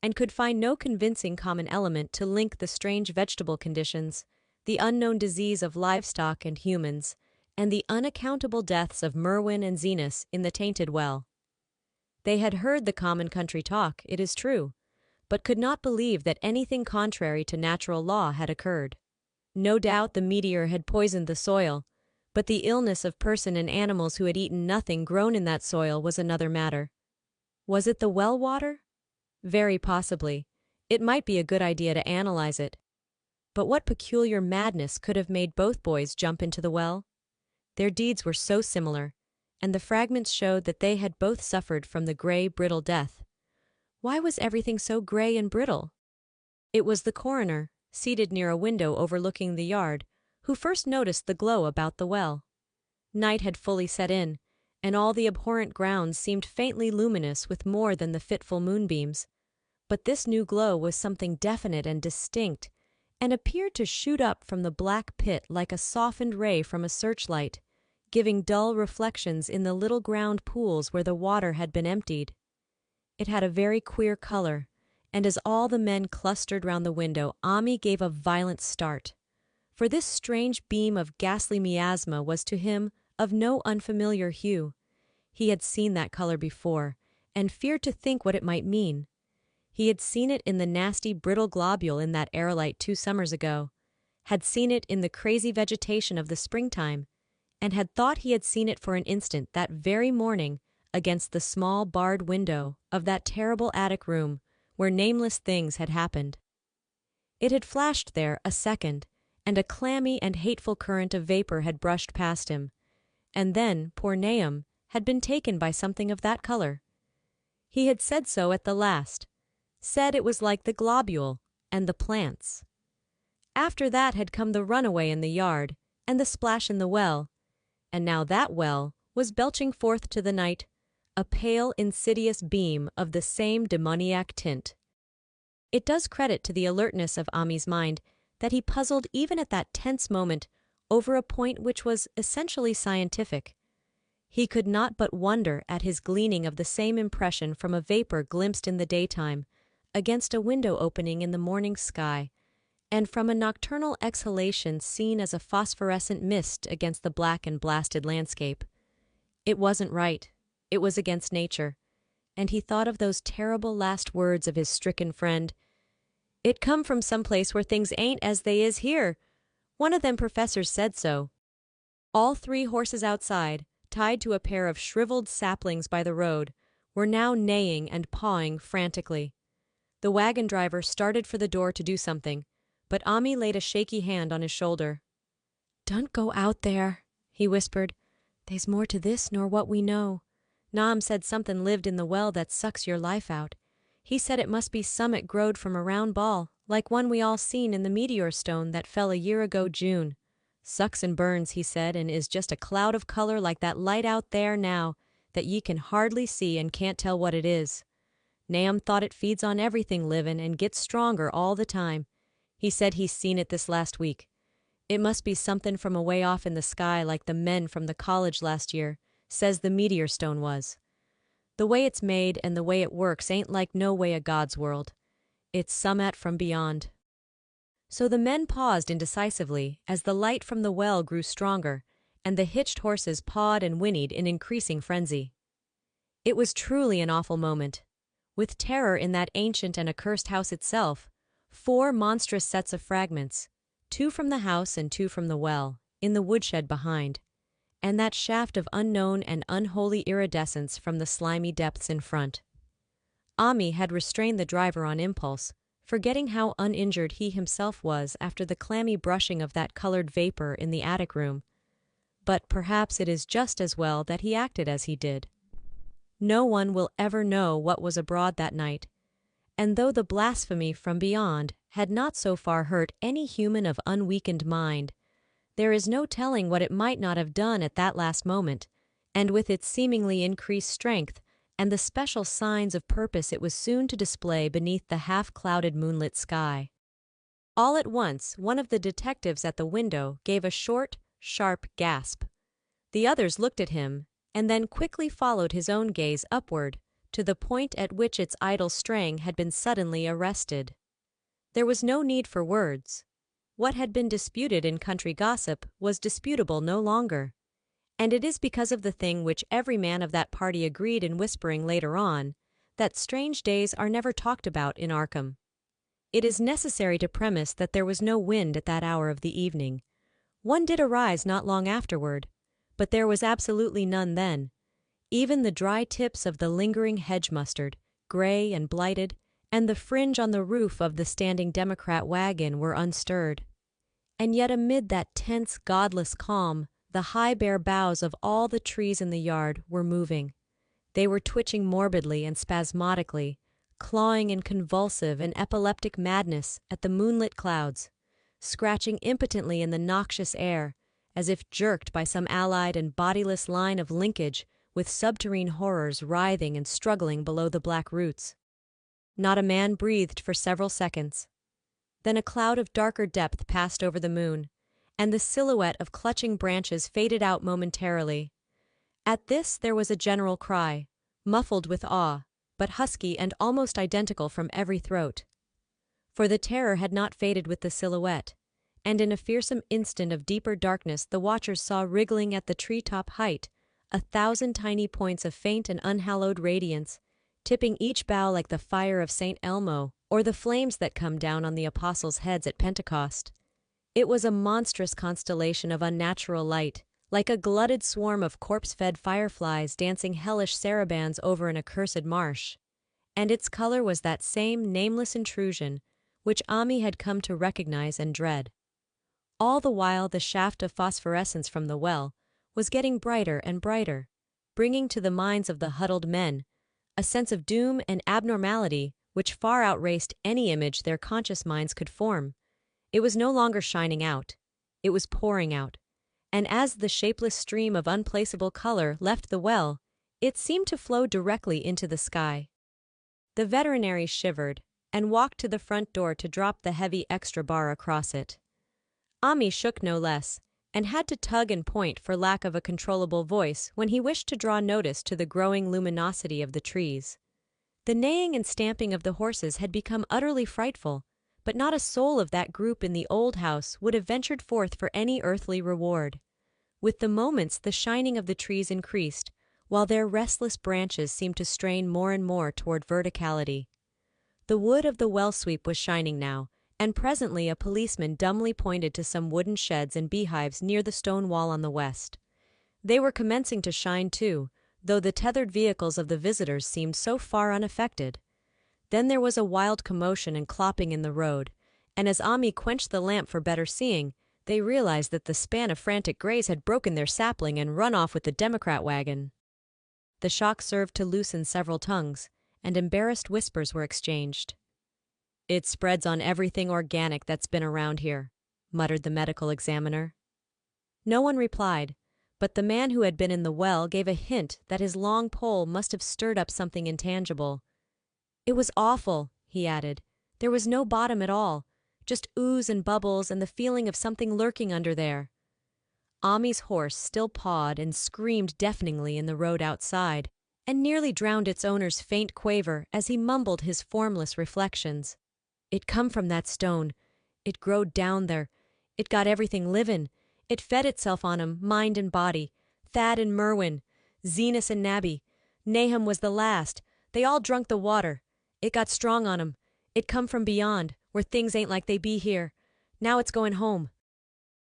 and could find no convincing common element to link the strange vegetable conditions, the unknown disease of livestock and humans, and the unaccountable deaths of Merwin and Zenas in the tainted well. They had heard the common country talk, it is true, but could not believe that anything contrary to natural law had occurred. No doubt the meteor had poisoned the soil, but the illness of person and animals who had eaten nothing grown in that soil was another matter. Was it the well water? Very possibly. It might be a good idea to analyze it. But what peculiar madness could have made both boys jump into the well? Their deeds were so similar, and the fragments showed that they had both suffered from the gray, brittle death. Why was everything so gray and brittle? It was the coroner, seated near a window overlooking the yard, who first noticed the glow about the well. Night had fully set in, and all the abhorrent grounds seemed faintly luminous with more than the fitful moonbeams. But this new glow was something definite and distinct, and appeared to shoot up from the black pit like a softened ray from a searchlight, giving dull reflections in the little ground pools where the water had been emptied. It had a very queer color, and as all the men clustered round the window, Ammi gave a violent start. For this strange beam of ghastly miasma was to him of no unfamiliar hue. He had seen that color before, and feared to think what it might mean. He had seen it in the nasty brittle globule in that aerolite 2 summers ago, had seen it in the crazy vegetation of the springtime, and had thought he had seen it for an instant that very morning against the small barred window of that terrible attic room where nameless things had happened. It had flashed there a second, and a clammy and hateful current of vapor had brushed past him, and then poor Nahum had been taken by something of that color. He had said so at the last, said it was like the globule and the plants. After that had come the runaway in the yard and the splash in the well, and now that well was belching forth to the night a pale, insidious beam of the same demoniac tint. It does credit to the alertness of Ammi's mind that he puzzled even at that tense moment over a point which was essentially scientific. He could not but wonder at his gleaning of the same impression from a vapor glimpsed in the daytime, against a window opening in the morning sky, and from a nocturnal exhalation seen as a phosphorescent mist against the black and blasted landscape. It wasn't right. It was against nature. And he thought of those terrible last words of his stricken friend. "It come from some place where things ain't as they is here. One of them professors said so." All 3 horses outside, tied to a pair of shriveled saplings by the road, were now neighing and pawing frantically. The wagon driver started for the door to do something, but Ammi laid a shaky hand on his shoulder. "Don't go out there," he whispered. "They's more to this nor what we know. Nahum said something lived in the well that sucks your life out. He said it must be summat growed from a round ball, like one we all seen in the meteor stone that fell a year ago June. Sucks and burns, he said, and is just a cloud of color like that light out there now, that ye can hardly see and can't tell what it is. Nahum thought it feeds on everything livin' and gets stronger all the time. He said he's seen it this last week. It must be something from away off in the sky like the men from the college last year says the meteor stone was. The way it's made and the way it works ain't like no way o' God's world. It's summat from beyond." So the men paused indecisively as the light from the well grew stronger, and the hitched horses pawed and whinnied in increasing frenzy. It was truly an awful moment. With terror in that ancient and accursed house itself, 4 monstrous sets of fragments, 2 from the house and 2 from the well, in the woodshed behind, and that shaft of unknown and unholy iridescence from the slimy depths in front. Ammi had restrained the driver on impulse, forgetting how uninjured he himself was after the clammy brushing of that colored vapor in the attic room. But perhaps it is just as well that he acted as he did. No one will ever know what was abroad that night, and though the blasphemy from beyond had not so far hurt any human of unweakened mind, there is no telling what it might not have done at that last moment, and with its seemingly increased strength, and the special signs of purpose it was soon to display beneath the half-clouded moonlit sky. All at once, one of the detectives at the window gave a short, sharp gasp. The others looked at him, and then quickly followed his own gaze upward, to the point at which its idle straying had been suddenly arrested. There was no need for words. What had been disputed in country gossip was disputable no longer. And it is because of the thing which every man of that party agreed in whispering later on, that strange days are never talked about in Arkham. It is necessary to premise that there was no wind at that hour of the evening. One did arise not long afterward, but there was absolutely none then. Even the dry tips of the lingering hedge mustard, gray and blighted, and the fringe on the roof of the standing Democrat wagon were unstirred. And yet amid that tense, godless calm, the high bare boughs of all the trees in the yard were moving. They were twitching morbidly and spasmodically, clawing in convulsive and epileptic madness at the moonlit clouds, scratching impotently in the noxious air, as if jerked by some allied and bodiless line of linkage with subterrane horrors writhing and struggling below the black roots. Not a man breathed for several seconds. Then a cloud of darker depth passed over the moon, and the silhouette of clutching branches faded out momentarily. At this there was a general cry, muffled with awe, but husky and almost identical from every throat. For the terror had not faded with the silhouette, and in a fearsome instant of deeper darkness the watchers saw wriggling at the tree-top height 1,000 tiny points of faint and unhallowed radiance, tipping each bough like the fire of St. Elmo, or the flames that come down on the apostles' heads at Pentecost. It was a monstrous constellation of unnatural light, like a glutted swarm of corpse-fed fireflies dancing hellish sarabands over an accursed marsh. And its color was that same nameless intrusion which Ammi had come to recognize and dread. All the while the shaft of phosphorescence from the well was getting brighter and brighter, bringing to the minds of the huddled men a sense of doom and abnormality which far outraced any image their conscious minds could form. It was no longer shining out. It was pouring out. And as the shapeless stream of unplaceable color left the well, it seemed to flow directly into the sky. The veterinary shivered and walked to the front door to drop the heavy extra bar across it. Ammi shook no less, and had to tug and point for lack of a controllable voice when he wished to draw notice to the growing luminosity of the trees. The neighing and stamping of the horses had become utterly frightful, but not a soul of that group in the old house would have ventured forth for any earthly reward. With the moments the shining of the trees increased, while their restless branches seemed to strain more and more toward verticality. The wood of the well sweep was shining now, and presently a policeman dumbly pointed to some wooden sheds and beehives near the stone wall on the west. They were commencing to shine too, though the tethered vehicles of the visitors seemed so far unaffected. Then there was a wild commotion and clopping in the road, and as Ammi quenched the lamp for better seeing, they realized that the span of frantic grays had broken their sapling and run off with the Democrat wagon. The shock served to loosen several tongues, and embarrassed whispers were exchanged. "It spreads on everything organic that's been around here," muttered the medical examiner. No one replied, but the man who had been in the well gave a hint that his long pole must have stirred up something intangible. "It was awful," he added. "There was no bottom at all, just ooze and bubbles and the feeling of something lurking under there." Ammi's horse still pawed and screamed deafeningly in the road outside, and nearly drowned its owner's faint quaver as he mumbled his formless reflections. "It come from that stone. It growed down there. It got everything livin'. It fed itself on 'em, mind and body. Thad and Merwin, Zenas and Nabby. Nahum was the last. They all drunk the water. It got strong on 'em. It come from beyond, where things ain't like they be here. Now it's going home."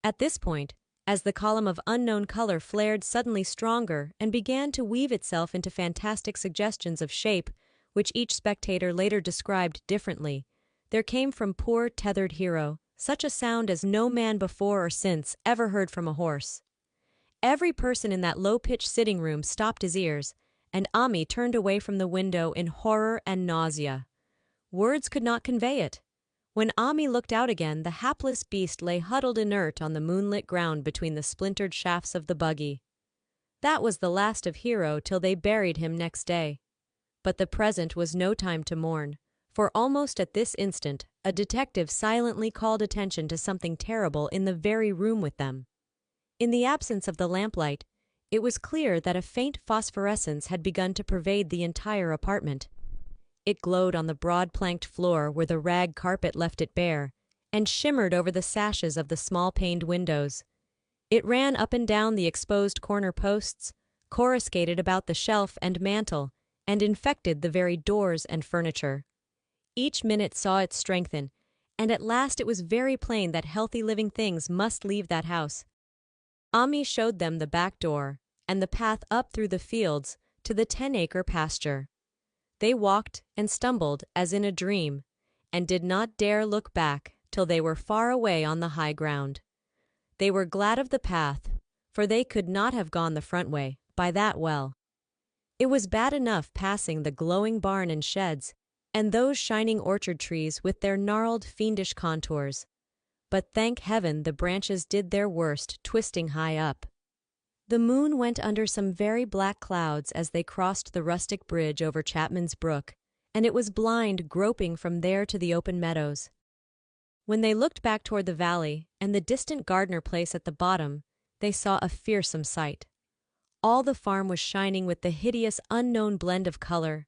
At this point, as the column of unknown color flared suddenly stronger and began to weave itself into fantastic suggestions of shape, which each spectator later described differently. There came from poor, tethered hero such a sound as no man before or since ever heard from a horse. Every person in that low-pitched sitting room stopped his ears, and Ammi turned away from the window in horror and nausea. Words could not convey it. When Ammi looked out again, the hapless beast lay huddled inert on the moonlit ground between the splintered shafts of the buggy. That was the last of Hero till they buried him next day. But the present was no time to mourn, for almost at this instant, a detective silently called attention to something terrible in the very room with them. In the absence of the lamplight, it was clear that a faint phosphorescence had begun to pervade the entire apartment. It glowed on the broad-planked floor where the rag carpet left it bare, and shimmered over the sashes of the small-paned windows. It ran up and down the exposed corner posts, coruscated about the shelf and mantel, and infected the very doors and furniture. Each minute saw it strengthen, and at last it was very plain that healthy living things must leave that house. Ammi showed them the back door, and the path up through the fields to the 10-acre pasture. They walked and stumbled as in a dream, and did not dare look back till they were far away on the high ground. They were glad of the path, for they could not have gone the front way, by that well. It was bad enough passing the glowing barn and sheds, and those shining orchard trees with their gnarled, fiendish contours. But thank heaven the branches did their worst, twisting high up. The moon went under some very black clouds as they crossed the rustic bridge over Chapman's Brook, and it was blind groping from there to the open meadows. When they looked back toward the valley and the distant Gardner place at the bottom, they saw a fearsome sight. All the farm was shining with the hideous unknown blend of color,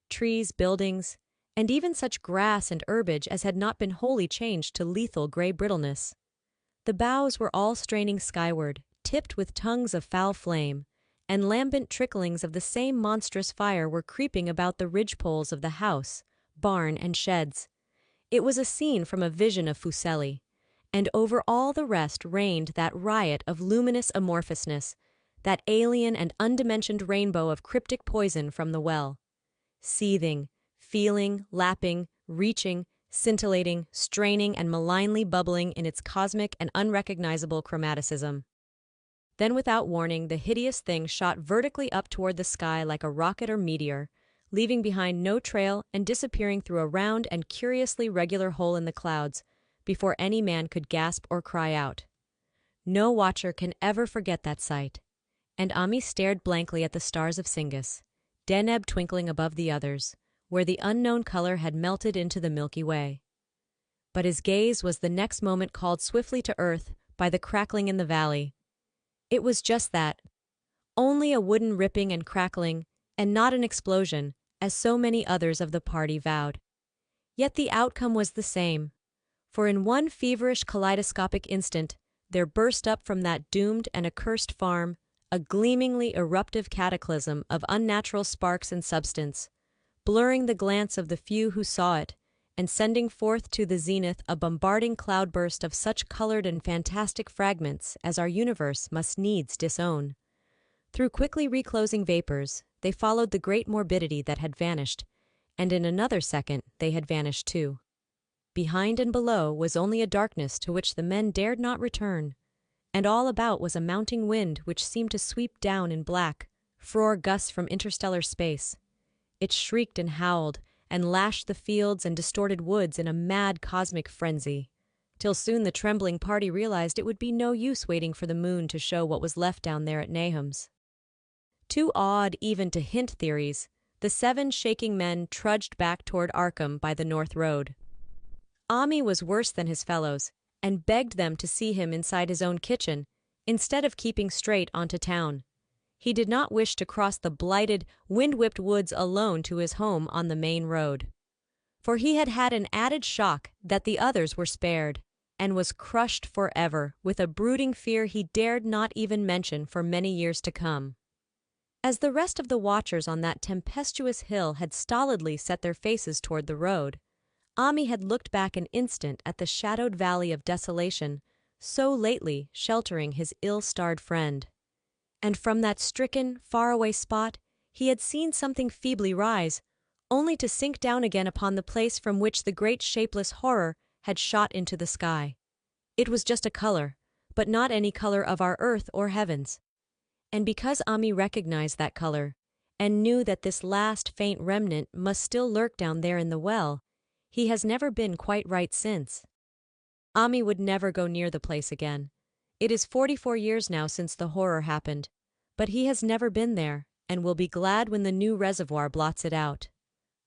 trees, buildings, and even such grass and herbage as had not been wholly changed to lethal gray brittleness. The boughs were all straining skyward, tipped with tongues of foul flame, and lambent tricklings of the same monstrous fire were creeping about the ridgepoles of the house, barn, and sheds. It was a scene from a vision of Fuseli, and over all the rest reigned that riot of luminous amorphousness, that alien and undimensioned rainbow of cryptic poison from the well. Seething, feeling, lapping, reaching, scintillating, straining, and malignly bubbling in its cosmic and unrecognizable chromaticism. Then without warning, the hideous thing shot vertically up toward the sky like a rocket or meteor, leaving behind no trail and disappearing through a round and curiously regular hole in the clouds before any man could gasp or cry out. No watcher can ever forget that sight, and Ammi stared blankly at the stars of Singus, Deneb twinkling above the others, where the unknown color had melted into the Milky Way. But his gaze was the next moment called swiftly to earth by the crackling in the valley. It was just that, only a wooden ripping and crackling, and not an explosion, as so many others of the party vowed. Yet the outcome was the same, for in one feverish kaleidoscopic instant there burst up from that doomed and accursed farm a gleamingly eruptive cataclysm of unnatural sparks and substance, blurring the glance of the few who saw it, and sending forth to the zenith a bombarding cloudburst of such colored and fantastic fragments as our universe must needs disown. Through quickly reclosing vapors, they followed the great morbidity that had vanished, and in another second they had vanished too. Behind and below was only a darkness to which the men dared not return, and all about was a mounting wind which seemed to sweep down in black, frore gusts from interstellar space. It shrieked and howled, and lashed the fields and distorted woods in a mad cosmic frenzy, till soon the trembling party realized it would be no use waiting for the moon to show what was left down there at Nahum's. Too awed even to hint theories, the 7 shaking men trudged back toward Arkham by the north road. Ammi was worse than his fellows, and begged them to see him inside his own kitchen, instead of keeping straight onto town. He did not wish to cross the blighted, wind-whipped woods alone to his home on the main road. For he had had an added shock that the others were spared, and was crushed forever with a brooding fear he dared not even mention for many years to come. As the rest of the watchers on that tempestuous hill had stolidly set their faces toward the road, Ammi had looked back an instant at the shadowed valley of desolation, so lately sheltering his ill-starred friend. And from that stricken, faraway spot, he had seen something feebly rise, only to sink down again upon the place from which the great shapeless horror had shot into the sky. It was just a color, but not any color of our earth or heavens. And because Ammi recognized that color, and knew that this last faint remnant must still lurk down there in the well, he has never been quite right since. Ammi would never go near the place again. It is 44 years now since the horror happened, but he has never been there, and will be glad when the new reservoir blots it out.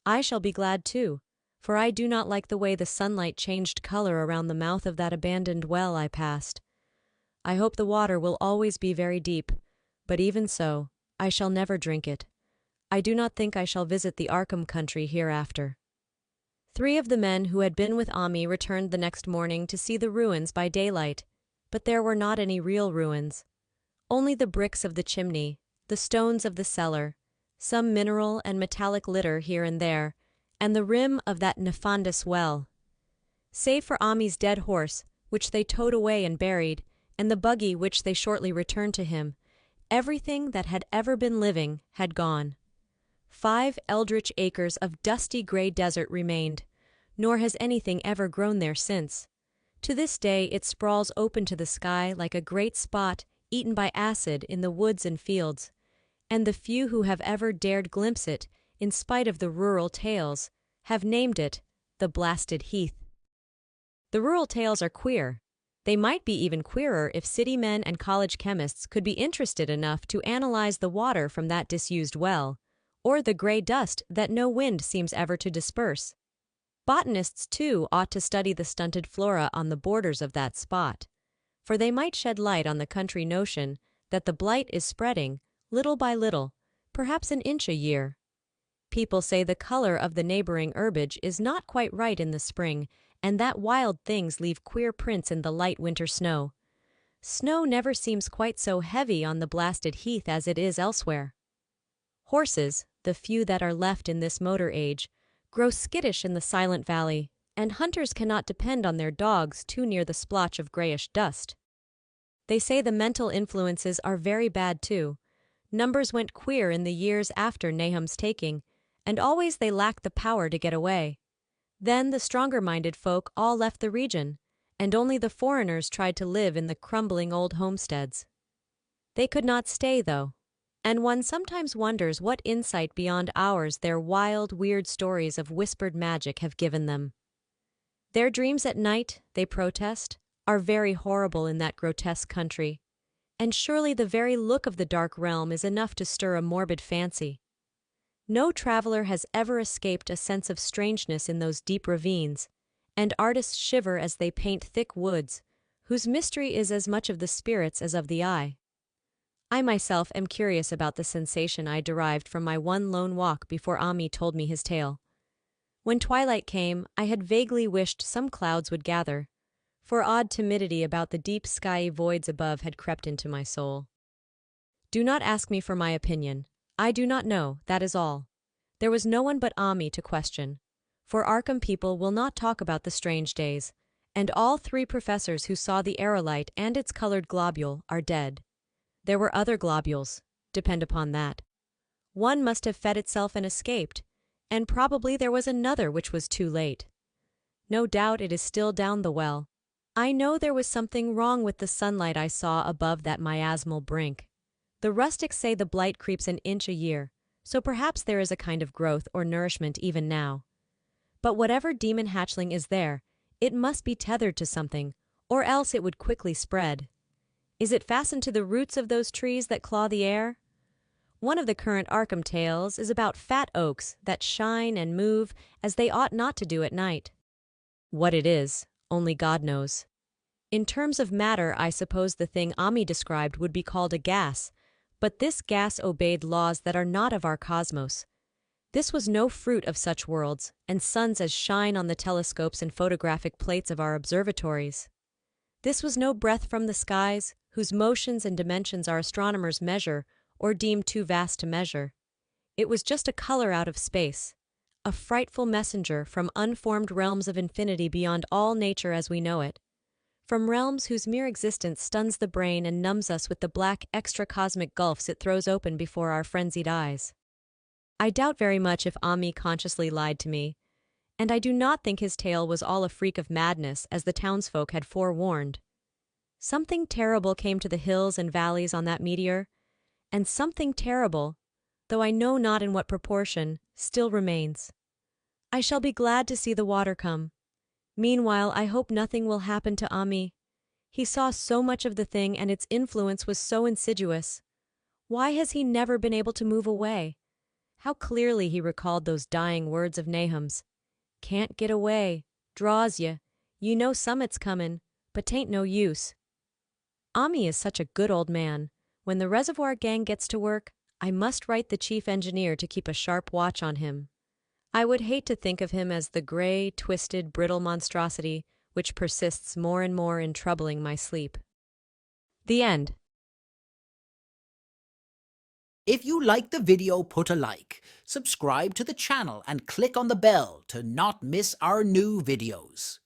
I shall be glad too, for I do not like the way the sunlight changed color around the mouth of that abandoned well I passed. I hope the water will always be very deep, but even so, I shall never drink it. I do not think I shall visit the Arkham country hereafter. 3 of the men who had been with Ammi returned the next morning to see the ruins by daylight, but there were not any real ruins. Only the bricks of the chimney, the stones of the cellar, some mineral and metallic litter here and there, and the rim of that nefandous well. Save for Ammi's dead horse, which they towed away and buried, and the buggy which they shortly returned to him, everything that had ever been living had gone. 5 eldritch acres of dusty gray desert remained, nor has anything ever grown there since. To this day it sprawls open to the sky like a great spot eaten by acid in the woods and fields, and the few who have ever dared glimpse it, in spite of the rural tales, have named it the Blasted Heath. The rural tales are queer. They might be even queerer if city men and college chemists could be interested enough to analyze the water from that disused well, or the gray dust that no wind seems ever to disperse. Botanists, too, ought to study the stunted flora on the borders of that spot, for they might shed light on the country notion that the blight is spreading, little by little, perhaps an inch a year. People say the color of the neighboring herbage is not quite right in the spring, and that wild things leave queer prints in the light winter snow. Snow never seems quite so heavy on the Blasted Heath as it is elsewhere. Horses, the few that are left in this motor age, grow skittish in the silent valley, and hunters cannot depend on their dogs too near the splotch of grayish dust. They say the mental influences are very bad too. Numbers went queer in the years after Nahum's taking, and always they lacked the power to get away. Then the stronger-minded folk all left the region, and only the foreigners tried to live in the crumbling old homesteads. They could not stay, though, and one sometimes wonders what insight beyond ours their wild, weird stories of whispered magic have given them. Their dreams at night, they protest, are very horrible in that grotesque country, and surely the very look of the dark realm is enough to stir a morbid fancy. No traveler has ever escaped a sense of strangeness in those deep ravines, and artists shiver as they paint thick woods, whose mystery is as much of the spirits as of the eye. I myself am curious about the sensation I derived from my one lone walk before Ammi told me his tale. When twilight came, I had vaguely wished some clouds would gather, for odd timidity about the deep skiey voids above had crept into my soul. Do not ask me for my opinion. I do not know, that is all. There was no one but Ammi to question, for Arkham people will not talk about the strange days, and all 3 professors who saw the aerolite and its colored globule are dead. There were other globules, depend upon that. One must have fed itself and escaped, and probably there was another which was too late. No doubt it is still down the well. I know there was something wrong with the sunlight I saw above that miasmal brink. The rustics say the blight creeps an inch a year, so perhaps there is a kind of growth or nourishment even now. But whatever demon hatchling is there, it must be tethered to something, or else it would quickly spread. Is it fastened to the roots of those trees that claw the air? One of the current Arkham tales is about fat oaks that shine and move as they ought not to do at night. What it is, only God knows. In terms of matter, I suppose the thing Ammi described would be called a gas, but this gas obeyed laws that are not of our cosmos. This was no fruit of such worlds, and suns as shine on the telescopes and photographic plates of our observatories. This was no breath from the skies, whose motions and dimensions our astronomers measure or deem too vast to measure. It was just a color out of space, a frightful messenger from unformed realms of infinity beyond all nature as we know it. from realms whose mere existence stuns the brain and numbs us with the black extra-cosmic gulfs it throws open before our frenzied eyes. I doubt very much if Ammi consciously lied to me, and I do not think his tale was all a freak of madness as the townsfolk had forewarned. Something terrible came to the hills and valleys on that meteor, and something terrible, though I know not in what proportion, still remains. I shall be glad to see the water come. Meanwhile, I hope nothing will happen to Ammi. He saw so much of the thing and its influence was so insidious. Why has he never been able to move away? How clearly he recalled those dying words of Nahum's. Can't get away, draws you. You know summit's comin', but 'tain't no use. Ammi is such a good old man. When the reservoir gang gets to work, I must write the chief engineer to keep a sharp watch on him. I would hate to think of him as the gray, twisted, brittle monstrosity which persists more and more in troubling my sleep. The end. If you liked the video, put a like, subscribe to the channel and click on the bell to not miss our new videos.